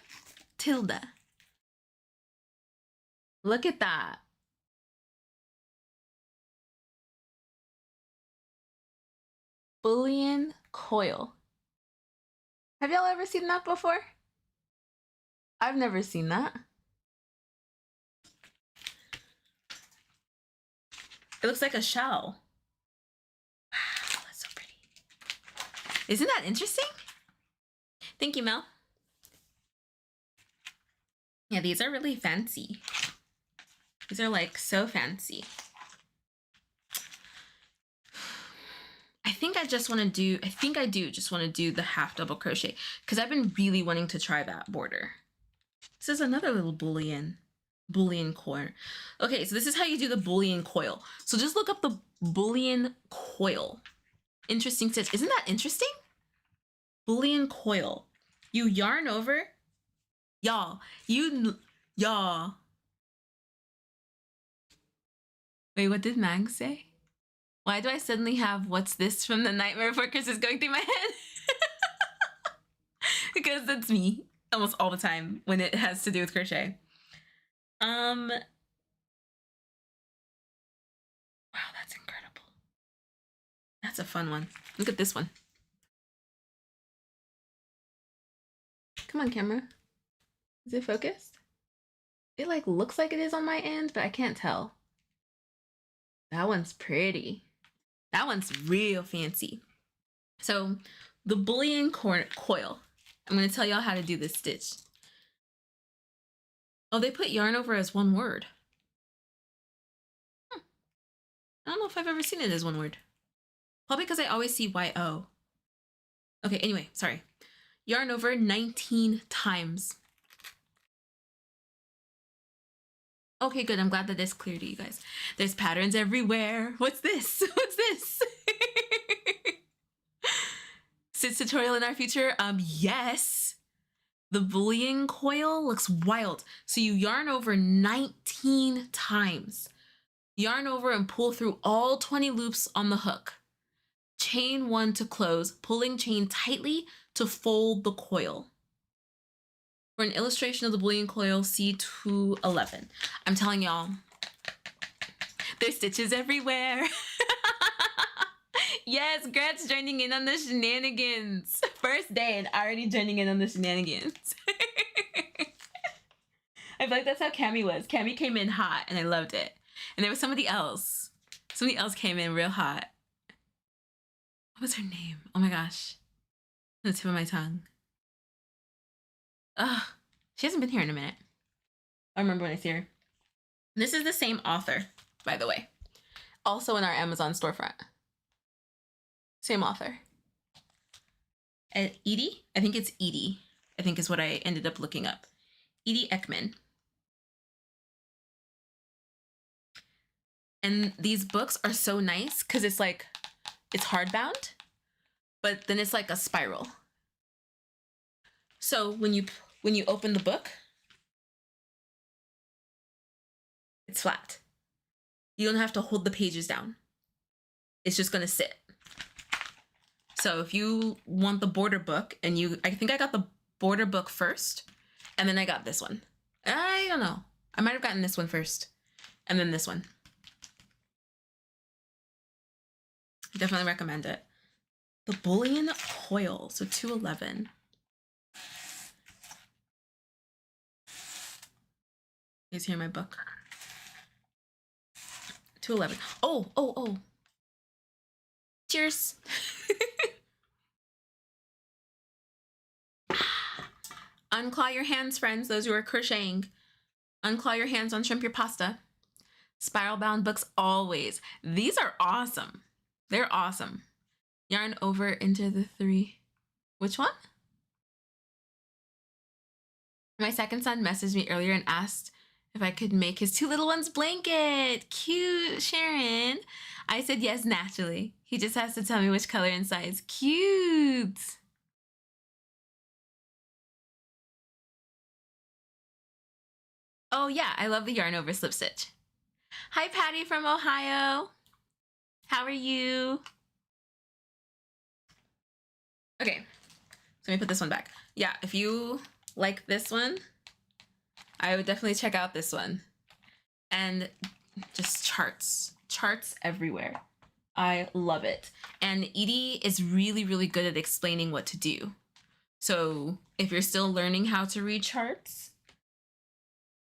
Tilde. Look at that. Bullion coil. Have y'all ever seen that before? I've never seen that. It looks like a shell. Wow, that's so pretty. Isn't that interesting? Thank you, Mel. Yeah, these are really fancy. These are like so fancy. I think I just want to do, I think I do just want to do the half double crochet because I've been really wanting to try that border. This is another little bullion. Bullion coil. Okay, so this is how you do the bullion coil. So just look up the bullion coil. Interesting stitch. Isn't that interesting? Bullion coil. You yarn over. Y'all. Y'all. Wait, what did Mag say? Why do I suddenly have what's this from the Nightmare Before Christmas going through my head? Because that's me almost all the time when it has to do with crochet. Wow, that's incredible. That's a fun one. Look at this one. Come on, camera. Is it focused? It like looks like it is on my end, but I can't tell. That one's pretty. That one's real fancy. So the bullion coil. I'm going to tell y'all how to do this stitch. Oh, they put yarn over as one word. I don't know if I've ever seen it as one word. Probably because I always see YO. Okay, anyway, sorry. Yarn over 19 times. Okay, good. I'm glad that this clear to you guys. There's patterns everywhere. What's this? What's this? Stitch tutorial in our future? Yes. The bullion coil looks wild. So you yarn over 19 times. Yarn over and pull through all 20 loops on the hook. Chain 1 to close, pulling chain tightly to fold the coil. For an illustration of the bullion coil, see 211. I'm telling y'all, there's stitches everywhere. Yes, Gret's joining in on the shenanigans. First day and already joining in on the shenanigans. I feel like that's how Cammie was. Cammie came in hot and I loved it. And there was somebody else. Somebody else came in real hot. What was her name? Oh my gosh. On the tip of my tongue. Ugh. She hasn't been here in a minute. I remember when I see her. This is the same author, by the way. Also in our Amazon storefront. Same author. And Edie? I think it's Edie. I think is what I ended up looking up. Edie Ekman. And these books are so nice because it's like, it's hardbound, but then it's like a spiral. So when you open the book, it's flat. You don't have to hold the pages down. It's just gonna sit. So if you want the border book and I think I got the border book first and then I got this one. I don't know. I might have gotten this one first and then this one. Definitely recommend it. The bullion coil, so 211. You guys hear my book? 211. Oh. Cheers. Unclaw your hands, friends, those who are crocheting. Unclaw your hands on Shrimp Your Pasta. Spiral bound books always. These are awesome. They're awesome. Yarn over into the 3. Which one? My second son messaged me earlier and asked if I could make his 2 little ones blanket. Cute, Sharon. I said yes, naturally. He just has to tell me which color and size. Cute. Oh yeah, I love the yarn over slip stitch. Hi, Patty from Ohio. How are you? Okay, so let me put this one back. Yeah, if you like this one, I would definitely check out this one. And just charts everywhere. I love it. And Edie is really, really good at explaining what to do. So if you're still learning how to read charts,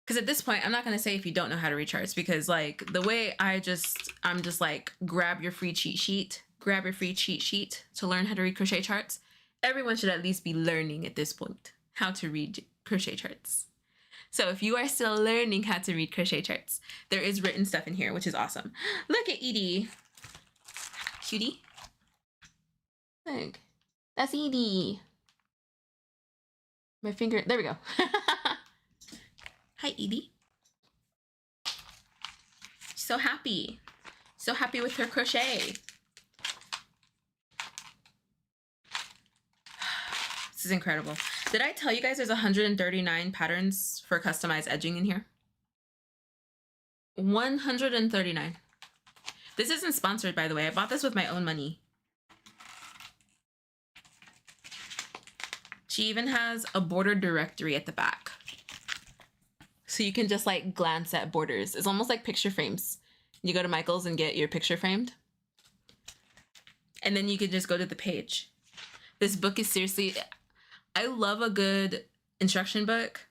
because at this point, I'm not going to say if you don't know how to read charts, because like the way I'm just like, grab your free cheat sheet to learn how to read crochet charts. Everyone should at least be learning at this point how to read crochet charts. So if you are still learning how to read crochet charts, there is written stuff in here, which is awesome. Look at Edie. Cutie. Look, that's Edie. My finger, there we go. Hi, Edie. so happy. So happy with her crochet. This is incredible. Did I tell you guys there's 139 patterns for customized edging in here? 139. This isn't sponsored, by the way. I bought this with my own money. She even has a border directory at the back. So you can just like glance at borders. It's almost like picture frames. You go to Michael's and get your picture framed. And then you can just go to the page. This book is seriously, I love a good instruction book,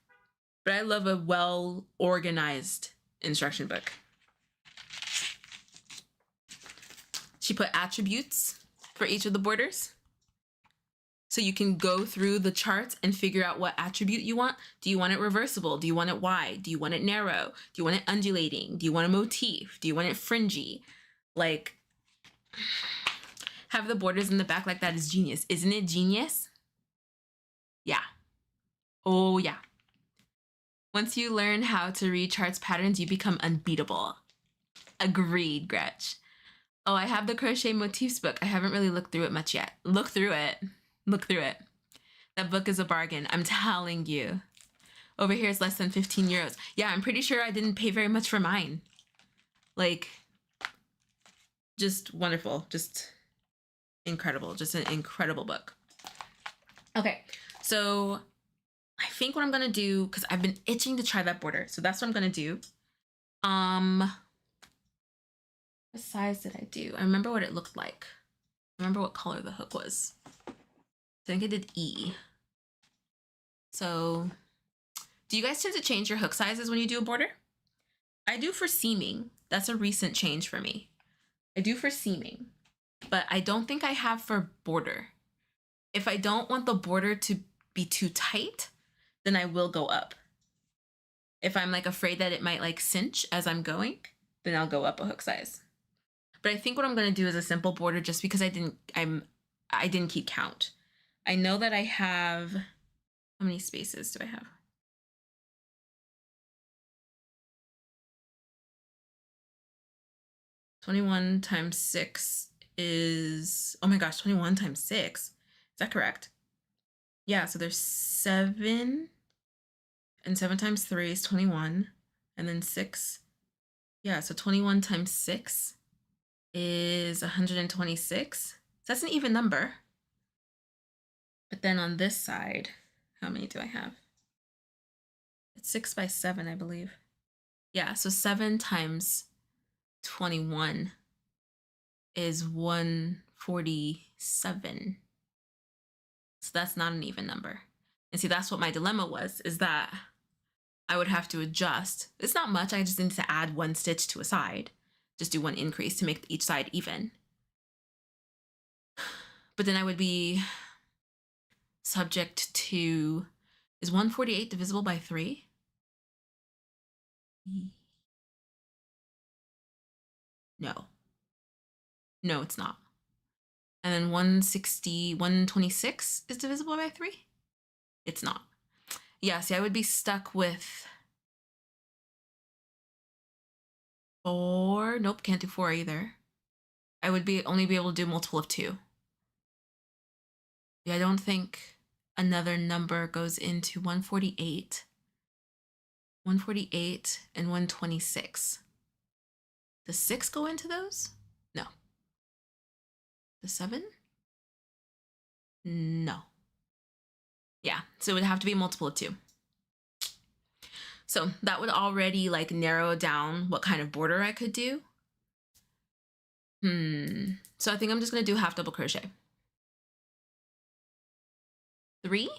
but I love a well-organized instruction book. She put attributes for each of the borders. So you can go through the charts and figure out what attribute you want. Do you want it reversible? Do you want it wide? Do you want it narrow? Do you want it undulating? Do you want a motif? Do you want it fringy? Like, have the borders in the back like that is genius. Isn't it genius? Yeah. Oh, yeah. Once you learn how to read charts patterns, you become unbeatable. Agreed, Gretch. Oh, I have the crochet motifs book. I haven't really looked through it much yet. Look through it. Look through it. That book is a bargain. I'm telling you. Over here it's less than 15 euros. Yeah, I'm pretty sure I didn't pay very much for mine. Like, just wonderful. Just incredible. Just an incredible book. Okay, so I think what I'm gonna do, because I've been itching to try that border, so that's what I'm gonna do. What size did I do? I remember what it looked like. I remember what color the hook was. I think I did E. So, do you guys tend to change your hook sizes when you do a border? I do for seaming. That's a recent change for me. I do for seaming, but I don't think I have for border. If I don't want the border to be too tight, then I will go up. If I'm like afraid that it might like cinch as I'm going, then I'll go up a hook size. But I think what I'm gonna do is a simple border just because I didn't keep count. I know that I have, how many spaces do I have? (21 times 6 is, oh my gosh, 21 times 6. Is that correct? Yeah, so there's 7, and 7 times 3 is 21, and then 6. Yeah, so 21 times 6 is 126. So that's an even number. But then on this side, how many do I have? It's 6 by 7, I believe. Yeah, so 7 times 21 is 147. So that's not an even number. And see, that's what my dilemma was, is that I would have to adjust. It's not much, I just need to add 1 stitch to a side. Just do 1 increase to make each side even. But then I would be subject to, is 148 divisible by 3? No. No, it's not. And then 126 is divisible by 3? It's not. Yeah, see, I would be stuck with 4. Nope, can't do 4 either. I would only be able to do multiple of 2. Yeah, I don't think another number goes into 148. 148 and 126. Does 6 go into those? No. The 7? No. Yeah, so it would have to be a multiple of 2. So that would already like narrow down what kind of border I could do. So I think I'm just gonna do half double crochet. 3?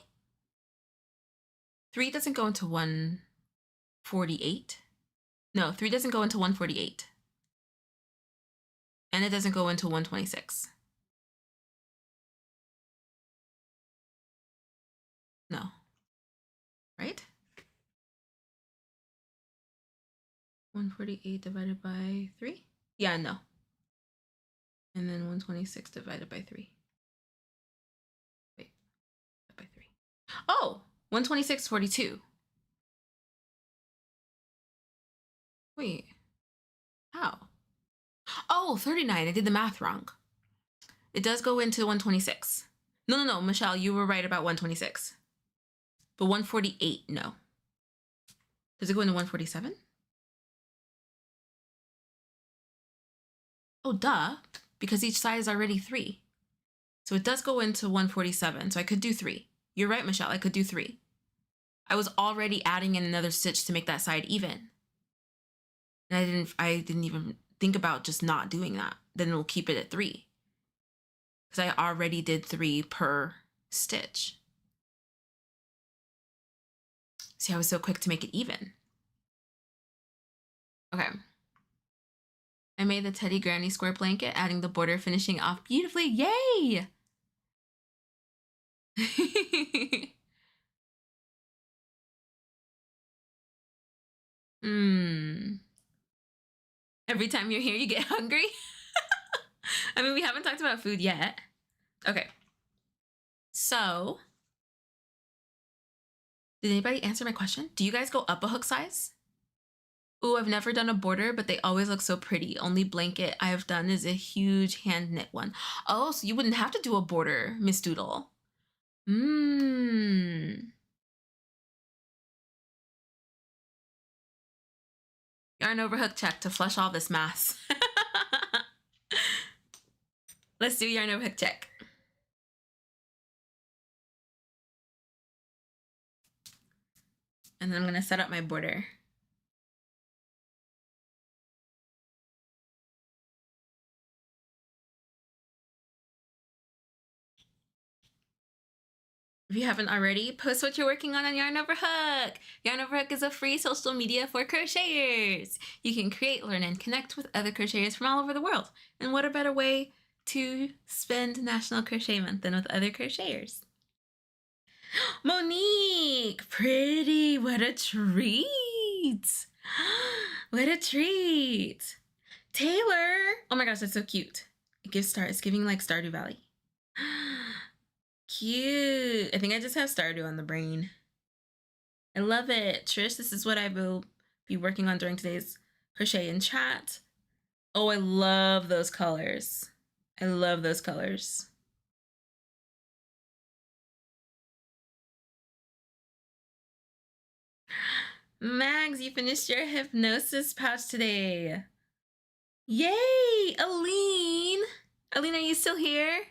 3 doesn't go into 148. No, 3 doesn't go into 148. And it doesn't go into 126. No. Right? 148 divided by 3? Yeah, no. And then 126 divided by 3. Wait, by 3. Oh, 126, 42. Wait, how? Oh, 39. I did the math wrong. It does go into 126. No, Michelle, you were right about 126. But 148, no. Does it go into 147? Oh, duh, because each side is already 3. So it does go into 147, so I could do 3. You're right, Michelle, I could do 3. I was already adding in another stitch to make that side even. And I didn't even think about just not doing that. Then it'll keep it at 3. Because I already did 3 per stitch. See, I was so quick to make it even. Okay. I made the Teddy Granny square blanket, adding the border, finishing off beautifully. Yay! Every time you're here, you get hungry? I mean, we haven't talked about food yet. Okay. So, did anybody answer my question? Do you guys go up a hook size? Ooh, I've never done a border, but they always look so pretty. Only blanket I have done is a huge hand knit one. Oh, so you wouldn't have to do a border, Miss Doodle. Yarn over hook check to flush all this mass. Let's do yarn over hook check. And then I'm gonna set up my border. If you haven't already, post what you're working on Yarn Over Hook. Yarn Over Hook is a free social media for crocheters. You can create, learn, and connect with other crocheters from all over the world. And what a better way to spend National Crochet Month than with other crocheters. Monique, pretty, what a treat. What a treat. Taylor, oh my gosh, that's so cute. It's giving like Stardew Valley. Cute. I think I just have Stardew on the brain. I love it. Trish, this is what I will be working on during today's crochet in chat. Oh, I love those colors. I love those colors. Mags, you finished your hypnosis pouch today. Yay, Aline. Aline, are you still here?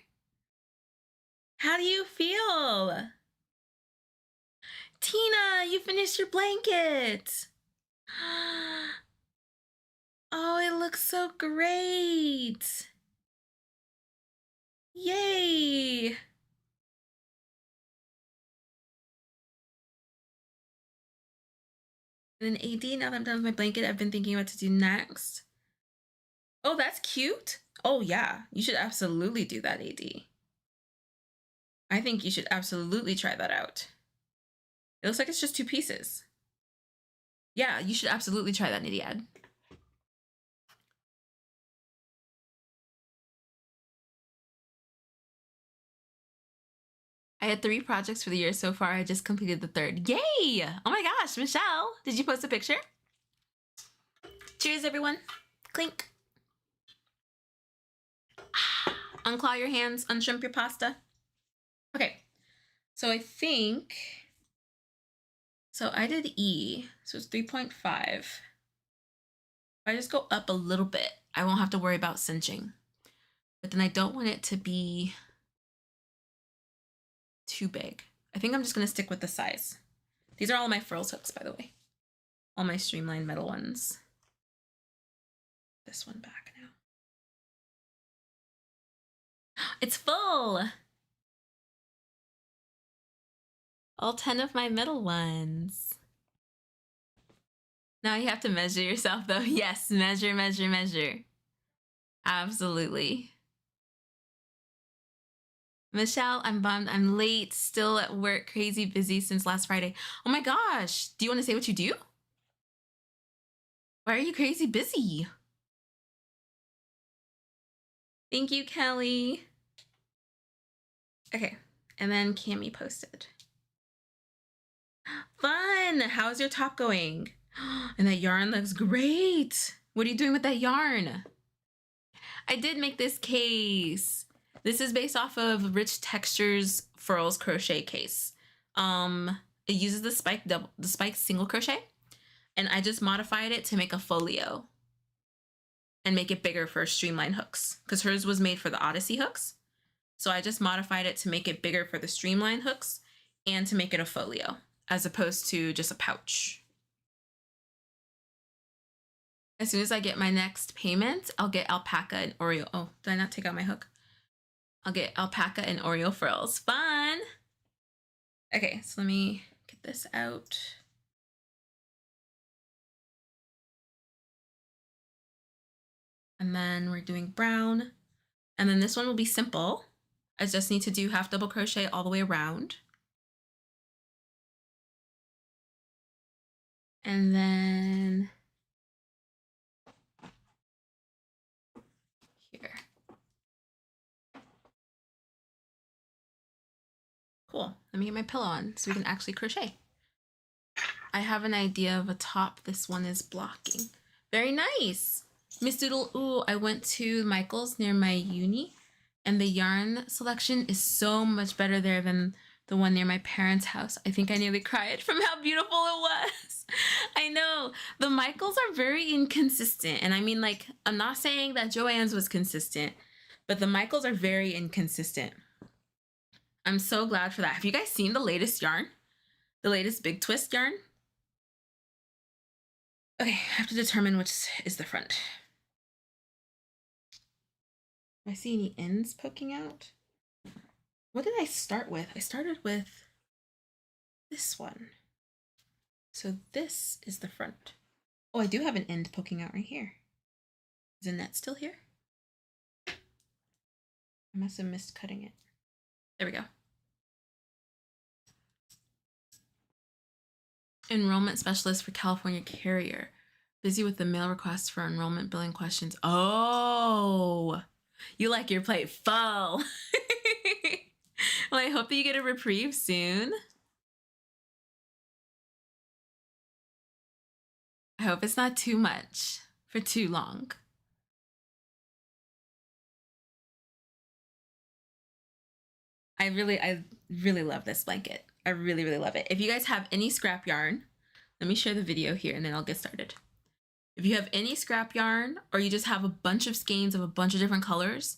How do you feel? Tina, you finished your blanket. Oh, it looks so great. Yay. And then AD, now that I'm done with my blanket, I've been thinking what to do next. Oh, that's cute. Oh yeah, you should absolutely do that, AD. I think you should absolutely try that out. It looks like it's just 2 pieces. Yeah, you should absolutely try that, Nidiad. I had 3 projects for the year so far. I just completed the 3rd. Yay! Oh my gosh, Michelle, did you post a picture? Cheers, everyone. Clink. Unclaw your hands, unshrimp your pasta. Okay, so I think, so I did E, so it's 3.5. If I just go up a little bit, I won't have to worry about cinching. But then I don't want it to be too big. I think I'm just gonna stick with the size. These are all my Furls hooks, by the way. All my streamlined metal ones. This one back now. It's full! All 10 of my middle ones. Now you have to measure yourself though. Yes, measure, measure, measure. Absolutely. Michelle, I'm bummed. I'm late, still at work, crazy busy since last Friday. Oh my gosh. Do you want to say what you do? Why are you crazy busy? Thank you, Kelly. Okay, and then Cami posted. Fun! How's your top going? And that yarn looks great. What are you doing with that yarn? I did make this case. This is based off of Rich Textures Furls crochet case. It uses the spike single crochet, and I just modified it to make a folio and make it bigger for streamline hooks, because hers was made for the Odyssey hooks. So I just modified it to make it bigger for the streamline hooks and to make it a folio as opposed to just a pouch. As soon as I get my next payment, I'll get alpaca and Oreo. Oh, did I not take out my hook? I'll get alpaca and Oreo frills. Fun! Okay, so let me get this out. And then we're doing brown. And then this one will be simple. I just need to do half double crochet all the way around. And then here. Cool. Let me get my pillow on so we can actually crochet. I have an idea of a top this one is blocking. Very nice. Miss Doodle, ooh, I went to Michael's near my uni, and the yarn selection is so much better there than the one near my parents' house. I think I nearly cried from how beautiful it was. I know. The Michaels are very inconsistent. And I mean, like, I'm not saying that Joann's was consistent, but the Michaels are very inconsistent. I'm so glad for that. Have you guys seen the latest yarn? The latest Big Twist yarn? Okay, I have to determine which is the front. Do I see any ends poking out? What did I start with? I started with this one. So this is the front. Oh, I do have an end poking out right here. Is the net still here? I must have missed cutting it. There we go. Enrollment specialist for California Carrier. Busy with the mail requests for enrollment billing questions. Oh, you like your plate full. Well, I hope that you get a reprieve soon. I hope it's not too much for too long. I really love this blanket. I really love it. If you guys have any scrap yarn, let me share the video here and then I'll get started. If you have any scrap yarn, or you just have a bunch of skeins of a bunch of different colors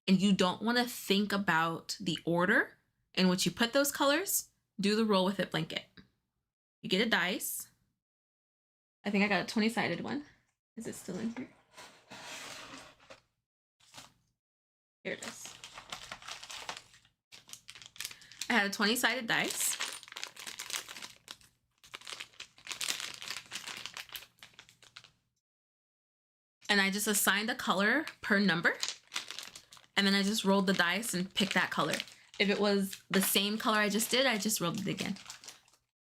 and you don't want to think about the order in which you put those colors, do the roll with it blanket. You get a dice. I think I got a 20-sided one. Is it still in here? Here it is. I had a 20-sided dice. And I just assigned a color per number. And then I just rolled the dice and picked that color. If it was the same color I just did, I just rolled it again.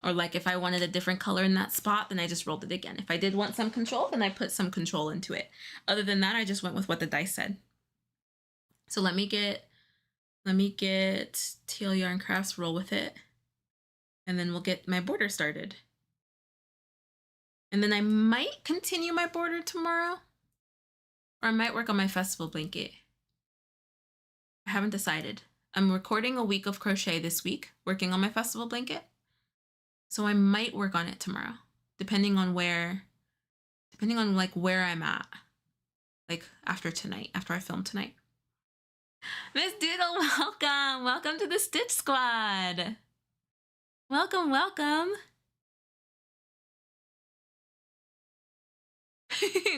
Or like if I wanted a different color in that spot, then I just rolled it again. If I did want some control, then I put some control into it. Other than that, I just went with what the dice said. So let me get TL Yarn Crafts, roll with it. And then we'll get my border started. And then I might continue my border tomorrow. Or I might work on my festival blanket. I haven't decided. I'm recording a week of crochet this week, working on my festival blanket. So I might work on it tomorrow, depending on like where I'm at. Like after I film tonight. Miss Doodle, welcome. Welcome to the Stitch Squad. Welcome.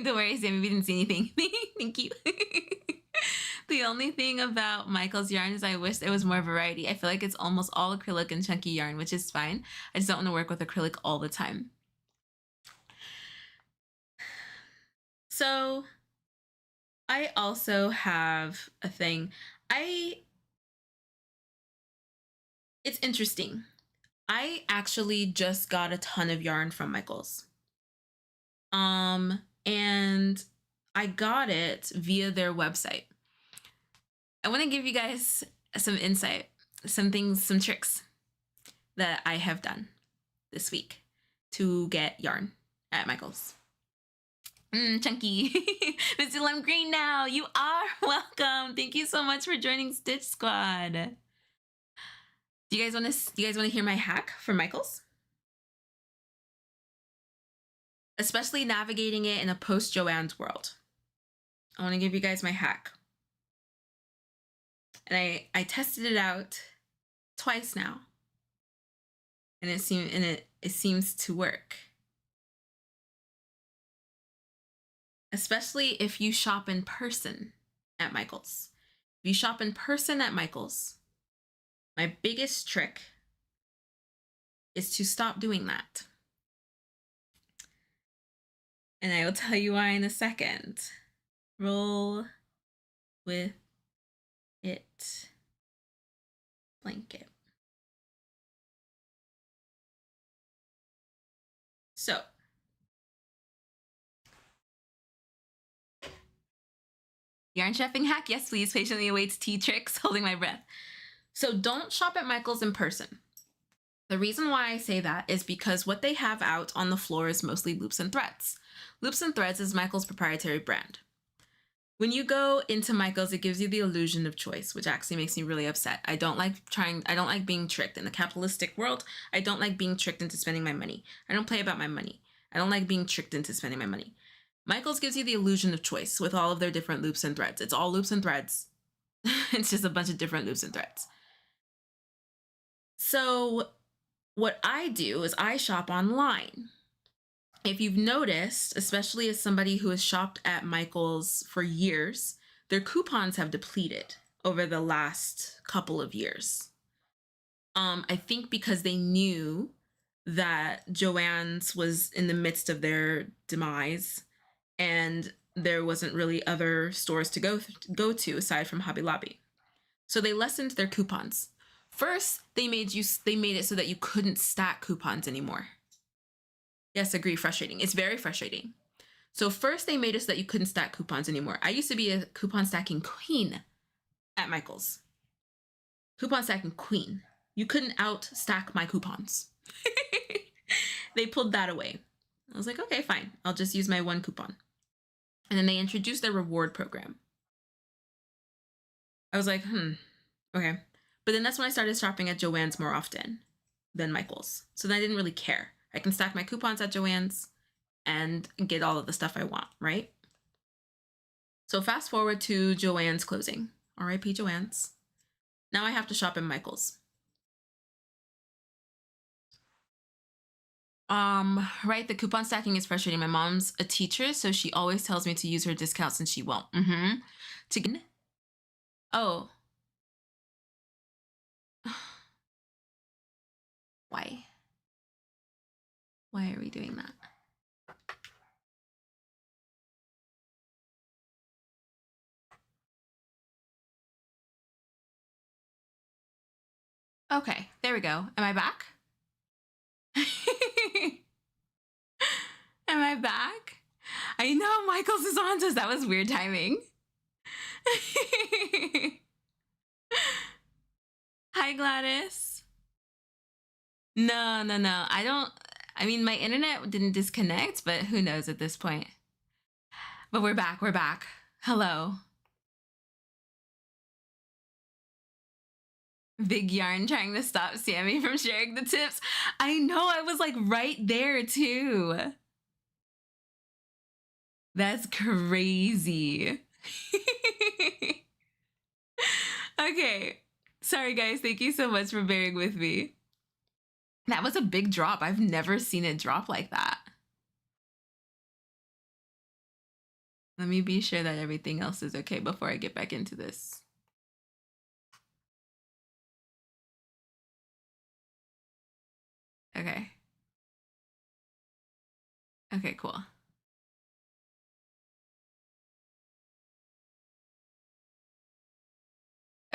Don't worry, Sammy, we didn't see anything. Thank you. The only thing about Michael's yarn is I wish there was more variety. I feel like it's almost all acrylic and chunky yarn, which is fine. I just don't want to work with acrylic all the time. So I also have a thing. It's interesting. I actually just got a ton of yarn from Michael's. And I got it via their website. I want to give you guys some insight, some things, some tricks that I have done this week to get yarn at Michael's. Chunky. Mr. Lime Green now. You are welcome. Thank you so much for joining Stitch Squad. Do you guys want to hear my hack for Michaels? Especially navigating it in a post-Joanne's world. I want to give you guys my hack. And I tested it out twice now. And it seems to work. Especially if you shop in person at Michaels. If you shop in person at Michaels, my biggest trick is to stop doing that. And I will tell you why in a second. Roll with it. Blanket. So, yarn chefing hack? Yes, please. Patiently awaits tea tricks, holding my breath. So don't shop at Michaels in person. The reason why I say that is because what they have out on the floor is mostly loops and threads. Loops and threads is Michaels' proprietary brand. When you go into Michaels, it gives you the illusion of choice, which actually makes me really upset. I don't like being tricked in the capitalistic world. I don't like being tricked into spending my money. I don't play about my money. I don't like being tricked into spending my money. Michaels gives you the illusion of choice with all of their different loops and threads. It's all loops and threads. It's just a bunch of different loops and threads. So what I do is I shop online. If you've noticed, especially as somebody who has shopped at Michaels for years, their coupons have depleted over the last couple of years. I think because they knew that Joann's was in the midst of their demise and there wasn't really other stores to go to aside from Hobby Lobby. So they lessened their coupons. First, they made it so that you couldn't stack coupons anymore. Yes, agree, frustrating. It's very frustrating. So first they made it so that you couldn't stack coupons anymore. I used to be a coupon stacking queen at Michaels. Coupon stacking queen. You couldn't out stack my coupons. They pulled that away. I was like, okay, fine. I'll just use my one coupon. And then they introduced their reward program. I was like, okay. But then that's when I started shopping at Joann's more often than Michaels. So then I didn't really care. I can stack my coupons at Joann's and get all of the stuff I want, right? So fast forward to Joann's closing. R.I.P. Joann's. Now I have to shop in Michaels. Right, the coupon stacking is frustrating. My mom's a teacher, so she always tells me to use her discounts and she won't. Oh. Why? Why are we doing that? Okay, there we go. Am I back? Am I back? I know Michaels is on us. That was weird timing. Hi, Gladys. No. I mean, my internet didn't disconnect, but who knows at this point. But we're back. Hello. Big Yarn trying to stop Sammy from sharing the tips. I know, I was like right there too. That's crazy. Okay. Sorry guys, thank you so much for bearing with me. That was a big drop. I've never seen it drop like that. Let me be sure that everything else is okay before I get back into this. Okay. Okay, cool.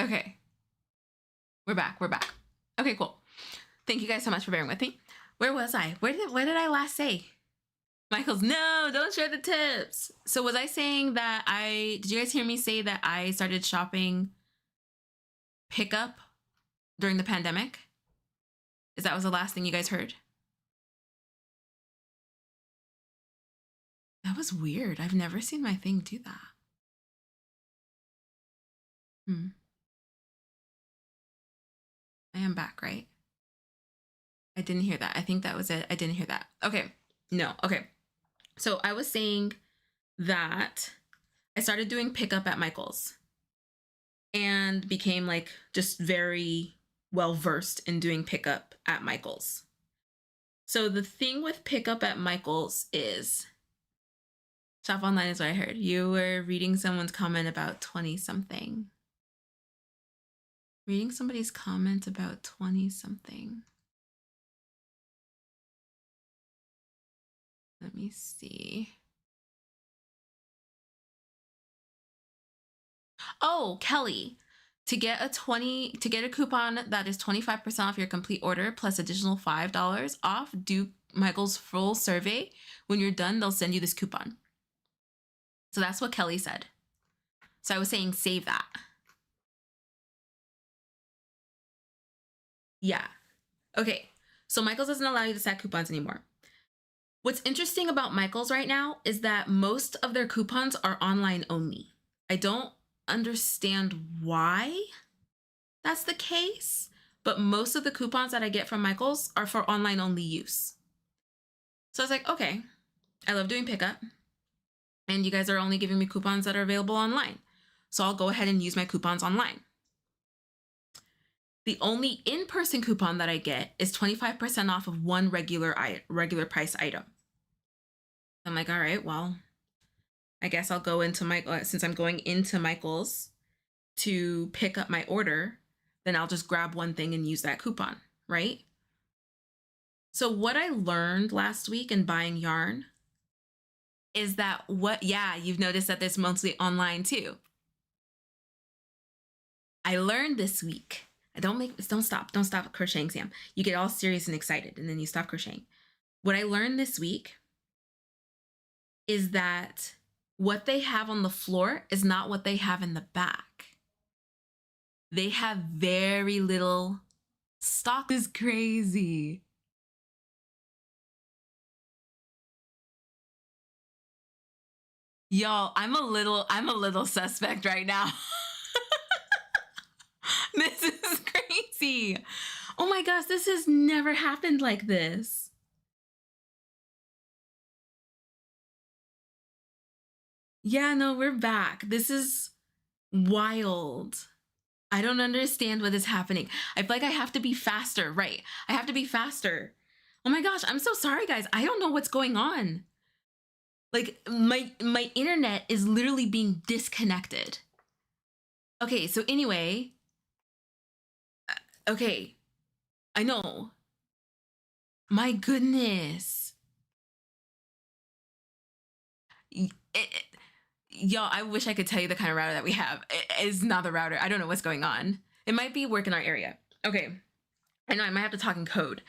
Okay. We're back. Okay, cool. Thank you guys so much for bearing with me. Where was I? What did I last say? Michael's, no, don't share the tips. So was I saying that did you guys hear me say that I started shopping pickup during the pandemic? That was the last thing you guys heard? That was weird. I've never seen my thing do that. I am back, right? I didn't hear that. I think that was it. I didn't hear that. Okay. No. Okay. So I was saying that I started doing pickup at Michael's and became like just very well versed in doing pickup at Michael's. So the thing with pickup at Michael's is shop online is what I heard. You were reading someone's comment about 20 something. Reading somebody's comment about 20 something. Let me see. Oh, Kelly, to get a coupon that is 25% off your complete order plus additional $5 off, do Michael's full survey. When you're done, they'll send you this coupon. So that's what Kelly said. So I was saying save that. Yeah. Okay. So Michael's doesn't allow you to set coupons anymore. What's interesting about Michael's right now is that most of their coupons are online only. I don't understand why that's the case, but most of the coupons that I get from Michael's are for online only use. So I was like, okay, I love doing pickup, and you guys are only giving me coupons that are available online. So I'll go ahead and use my coupons online. The only in-person coupon that I get is 25% off of one regular price item. I'm like, all right, well, I guess I'll go into since I'm going into Michael's to pick up my order, then I'll just grab one thing and use that coupon, right? So what I learned last week in buying yarn is that you've noticed that there's mostly online too. I learned this week. Don't stop crocheting, Sam. You get all serious and excited and then you stop crocheting. What I learned this week is that what they have on the floor is not what they have in the back. They have very little stock. This is crazy. Y'all, I'm a little suspect right now. This is crazy. Oh my gosh, this has never happened like this. Yeah, no, we're back. This is wild. I don't understand what is happening. I feel like I have to be faster, right? I have to be faster. Oh my gosh, I'm so sorry, guys. I don't know what's going on. Like, my internet is literally being disconnected. Okay, so anyway. Okay, I know. My goodness. Y'all, I wish I could tell you the kind of router that we have. It is not the router. I don't know what's going on. It might be work in our area. Okay. I know I might have to talk in code.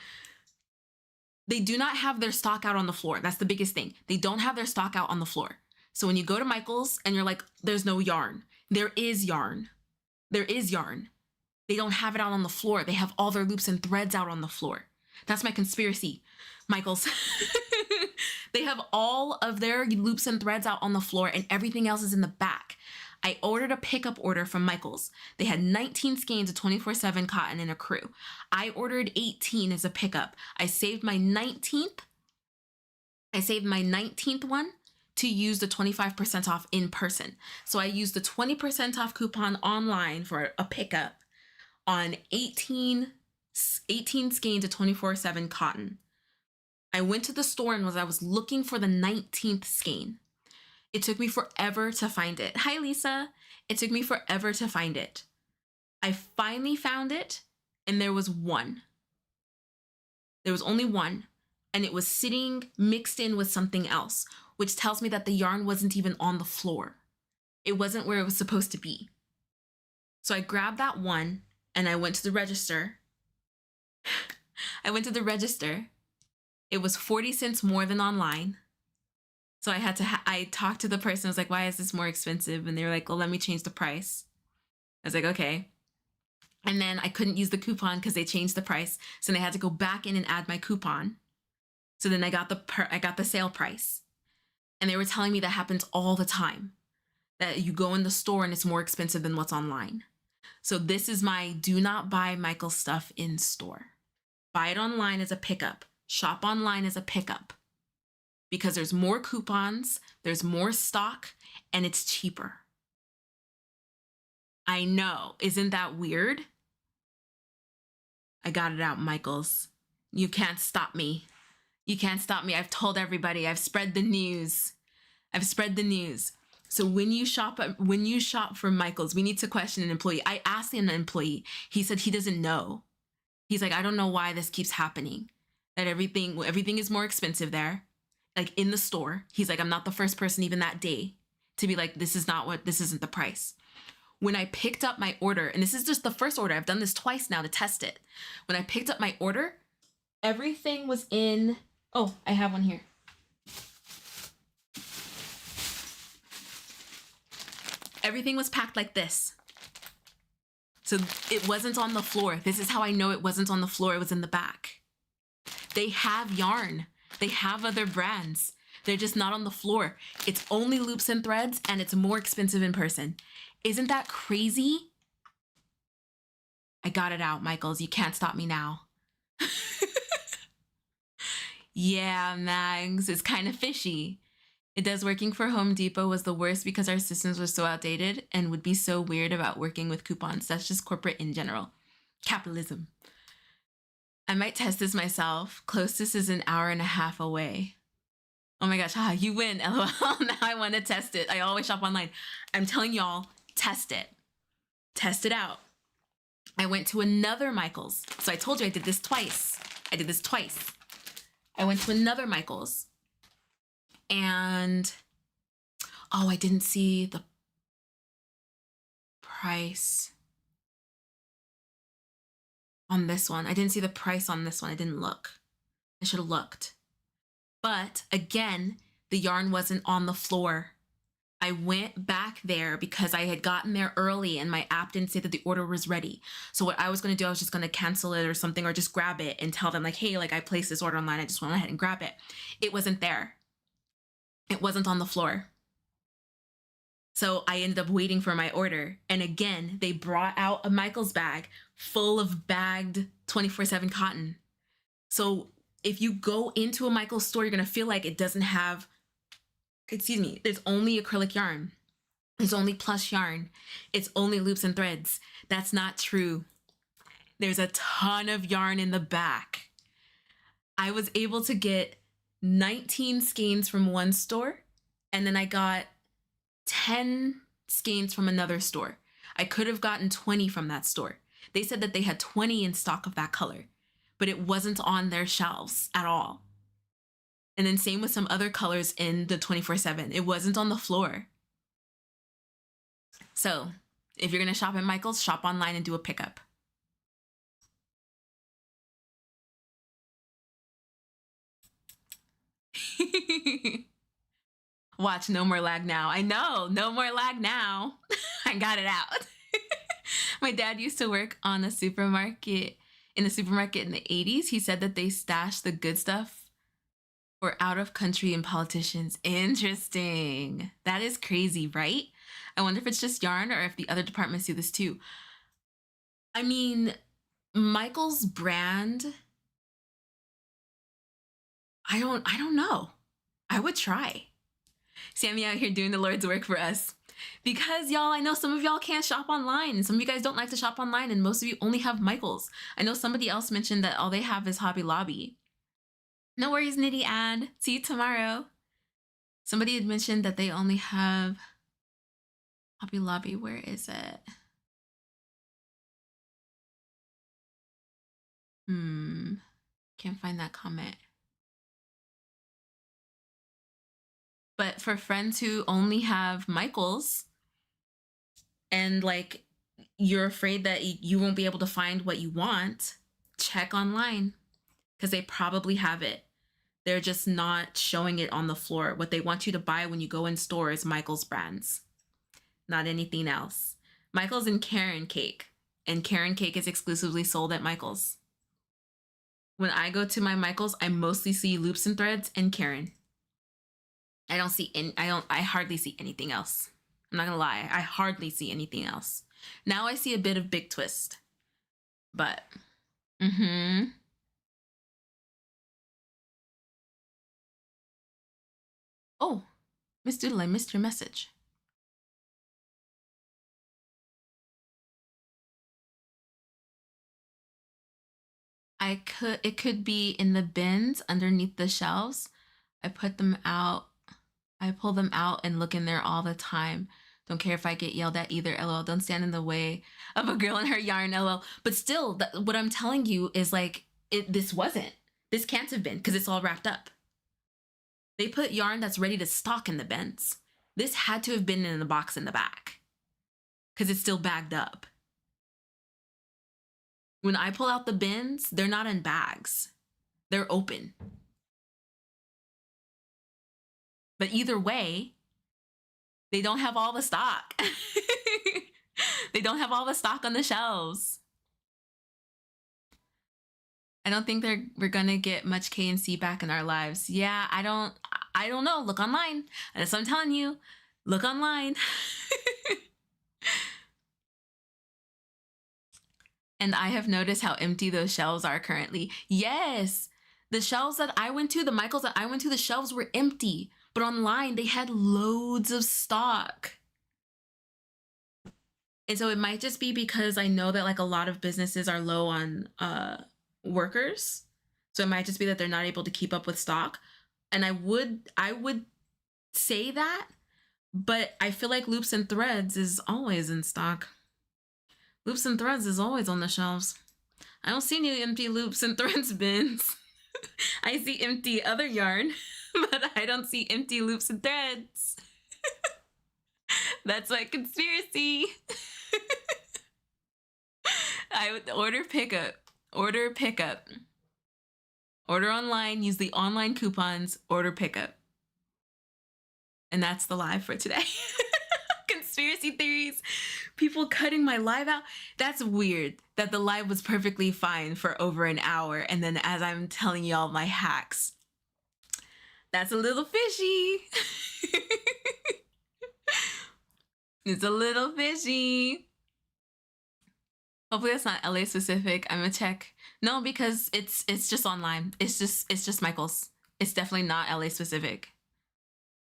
They do not have their stock out on the floor. That's the biggest thing. They don't have their stock out on the floor. So when you go to Michael's and you're like, there's no yarn. There is yarn. There is yarn. They don't have it out on the floor. They have all their loops and threads out on the floor. That's my conspiracy, Michael's. They have all of their loops and threads out on the floor and everything else is in the back. I ordered a pickup order from Michael's. They had 19 skeins of 24/7 cotton in a crew. I ordered 18 as a pickup. I saved my 19th one to use the 25% off in person. So I used the 20% off coupon online for a pickup on 18 skeins of 24/7 cotton. I went to the store and I was looking for the 19th skein. It took me forever to find it. Hi, Lisa. It took me forever to find it. I finally found it, and there was one. There was only one, and it was sitting mixed in with something else, which tells me that the yarn wasn't even on the floor. It wasn't where it was supposed to be. So I grabbed that one, and I went to the register. It was 40 cents more than online. So I talked to the person. I was like, why is this more expensive? And they were like, well, let me change the price. I was like, okay. And then I couldn't use the coupon because they changed the price. So then I had to go back in and add my coupon. So then I got the sale price. And they were telling me that happens all the time, that you go in the store and it's more expensive than what's online. So this is my do not buy Michael's stuff in store. Buy it online as a pickup. Shop online as a pickup. Because there's more coupons, there's more stock, and it's cheaper. I know. Isn't that weird? I got it out, Michaels. You can't stop me. You can't stop me. I've told everybody. I've spread the news. I've spread the news. So when you shop from Michaels, we need to question an employee. I asked an employee. He said he doesn't know. He's like, I don't know why this keeps happening. That everything is more expensive there. Like in the store. He's like, I'm not the first person even that day to be like, this isn't the price. When I picked up my order, and this is just the first order, I've done this twice now to test it. When I picked up my order, everything was in, oh, I have one here. Everything was packed like this. So it wasn't on the floor. This is how I know it wasn't on the floor. It was in the back. They have yarn. They have other brands. They're just not on the floor. It's only loops and threads, and it's more expensive in person. Isn't that crazy? I got it out, Michaels. You can't stop me now. Yeah, Mags, it's kind of fishy. It does. Working for Home Depot was the worst because our systems were so outdated and would be so weird about working with coupons. That's just corporate in general. Capitalism. I might test this myself. Closest is an hour and a half away. Oh my gosh, you win, LOL. Now I want to test it. I always shop online. I'm telling y'all, test it. Test it out. I went to another Michaels. So I told you I did this twice. I went to another Michaels. And, oh, I didn't see the price on this one. I didn't see the price on this one. I didn't look. I should have looked. But again, the yarn wasn't on the floor. I went back there because I had gotten there early and my app didn't say that the order was ready. So what I was going to do, I was just going to cancel it or something, or just grab it and tell them like, hey, like I placed this order online. I just went ahead and grab it. It wasn't there. It wasn't on the floor. So I ended up waiting for my order. And again, they brought out a Michaels bag full of bagged 24/7 cotton. So if you go into a Michaels store, you're going to feel like it doesn't have, there's only acrylic yarn. There's only plush yarn. It's only loops and threads. That's not true. There's a ton of yarn in the back. I was able to get 19 skeins from one store, and then I got 10 skeins from another store. I could have gotten 20 from that store. They said that they had 20 in stock of that color, but it wasn't on their shelves at all. And then same with some other colors in the 24/7. It wasn't on the floor. So if you're going to shop at Michaels, shop online and do a pickup. Watch, no more lag now. I know, no more lag now. I got it out. My dad used to work in a supermarket in the 80s. He said that they stashed the good stuff for out of country and politicians. Interesting. That is crazy, right? I wonder if it's just yarn or if the other departments do this too. I mean, Michael's brand, I don't know. I would try. Sammy out here doing the Lord's work for us. Because y'all, I know some of y'all can't shop online, and some of you guys don't like to shop online, and most of you only have Michaels. I know somebody else mentioned that all they have is Hobby Lobby. No worries, Nitty Ad. See you tomorrow. Somebody had mentioned that they only have Hobby Lobby. Where is it? Can't find that comment. But for friends who only have Michaels and like you're afraid that you won't be able to find what you want, check online because they probably have it. They're just not showing it on the floor. What they want you to buy when you go in store is Michaels brands, not anything else. Michaels and Karen Cake, and Karen Cake is exclusively sold at Michaels. When I go to my Michaels, I mostly see loops and threads and Karen. I don't see any, I hardly see anything else. I'm not gonna lie, I hardly see anything else. Now I see a bit of big twist, but Oh, Miss Doodle, I missed your message. It could be in the bins underneath the shelves. I put them out. I pull them out and look in there all the time. Don't care if I get yelled at either. LOL. Don't stand in the way of a girl and her yarn. LOL. But still, what I'm telling you is like, this wasn't. This can't have been because it's all wrapped up. They put yarn that's ready to stock in the bins. This had to have been in the box in the back because it's still bagged up. When I pull out the bins, they're not in bags. They're open. But either way, they don't have all the stock. They don't have all the stock on the shelves. I don't think we're gonna get much K&C back in our lives. Yeah, I don't know. Look online. That's what I'm telling you. Look online. And I have noticed how empty those shelves are currently. Yes, the shelves that I went to, the Michaels that I went to, the shelves were empty. But online, they had loads of stock. And so it might just be because I know that like a lot of businesses are low on workers. So it might just be that they're not able to keep up with stock. And I would say that, but I feel like Loops and Threads is always in stock. Loops and Threads is always on the shelves. I don't see any empty Loops and Threads bins. I see empty other yarn, but I don't see empty Loops and Threads. That's my conspiracy. I would order pickup. Order pickup. Order online, use the online coupons, order pickup. And that's the live for today. Conspiracy theories, people cutting my live out. That's weird that the live was perfectly fine for over an hour. And then as I'm telling y'all my hacks, that's a little fishy. It's a little fishy. Hopefully that's not LA specific. I'm gonna check. No, because it's just online. It's just Michael's. It's definitely not LA specific.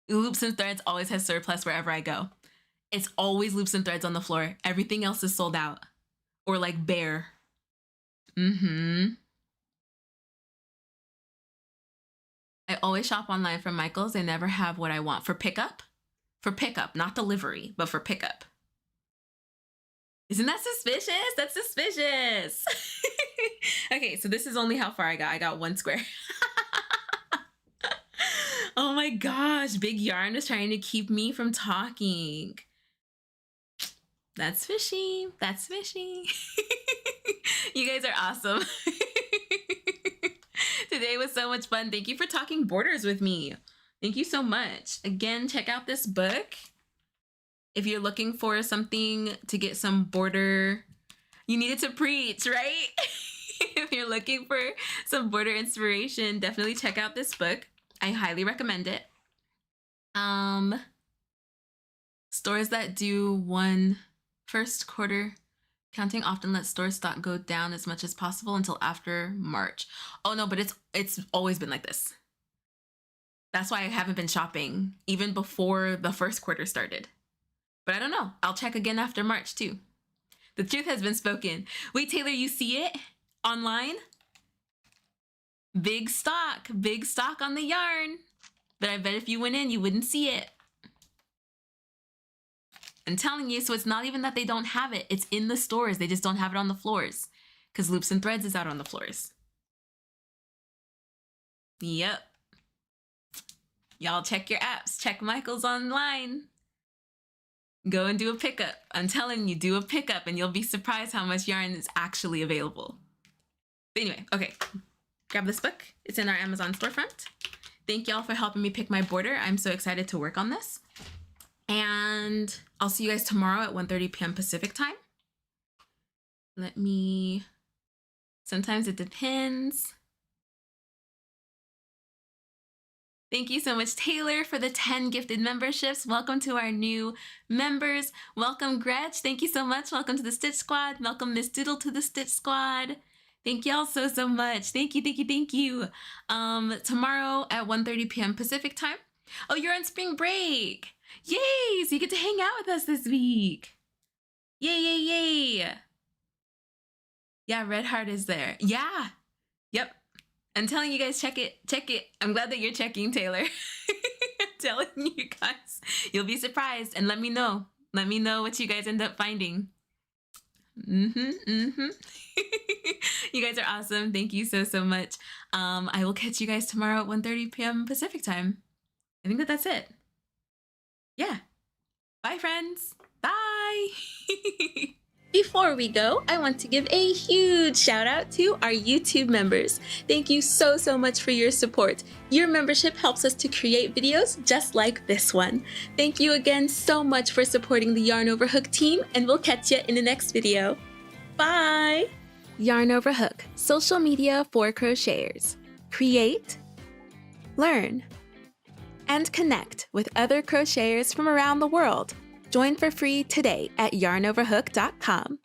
Loops and Threads always has surplus wherever I go. It's always Loops and Threads on the floor. Everything else is sold out or like bare. I always shop online from Michael's. They never have what I want for pickup. For pickup, not delivery, but for pickup. Isn't that suspicious? That's suspicious. Okay, so this is only how far I got. I got 1 square. Oh my gosh, Big Yarn was trying to keep me from talking. That's fishy. That's fishy. You guys are awesome. Today was so much fun. Thank you for talking borders with me. Thank you so much. Again, check out this book. If you're looking for something to get some border, you needed to preach, right? If you're looking for some border inspiration, definitely check out this book. I highly recommend it. Stores that do one first quarter counting often let store stock go down as much as possible until after March. Oh no, but it's always been like this. That's why I haven't been shopping even before the first quarter started. But I don't know. I'll check again after March too. The truth has been spoken. Wait, Taylor, you see it online? Big stock on the yarn. But I bet if you went in, you wouldn't see it. I'm telling you, so it's not even that they don't have it. It's in the stores. They just don't have it on the floors because Loops and Threads is out on the floors. Yep. Y'all check your apps. Check Michael's online. Go and do a pickup. I'm telling you, do a pickup and you'll be surprised how much yarn is actually available. But anyway, okay. Grab this book. It's in our Amazon storefront. Thank y'all for helping me pick my border. I'm so excited to work on this. And I'll see you guys tomorrow at 1:30 p.m. Pacific time. Sometimes it depends. Thank you so much, Taylor, for the 10 gifted memberships. Welcome to our new members. Welcome, Gretch. Thank you so much. Welcome to the Stitch Squad. Welcome, Miss Doodle, to the Stitch Squad. Thank y'all so much. Thank you. Tomorrow at 1:30 p.m. Pacific time. Oh, you're on spring break. Yay! So you get to hang out with us this week. Yay. Yeah, Red Heart is there. Yeah. Yep. I'm telling you guys, check it. I'm glad that you're checking, Taylor. I'm telling you guys, you'll be surprised, and let me know. Let me know what you guys end up finding. You guys are awesome. Thank you so much. I will catch you guys tomorrow at 1:30 p.m. Pacific time. I think that's it. Yeah. Bye, friends. Bye. Before we go, I want to give a huge shout out to our YouTube members. Thank you so much for your support. Your membership helps us to create videos just like this one. Thank you again so much for supporting the Yarn Over Hook team, and we'll catch you in the next video. Bye! Yarn Over Hook, social media for crocheters. Create, learn, and connect with other crocheters from around the world. Join for free today at yarnoverhook.com.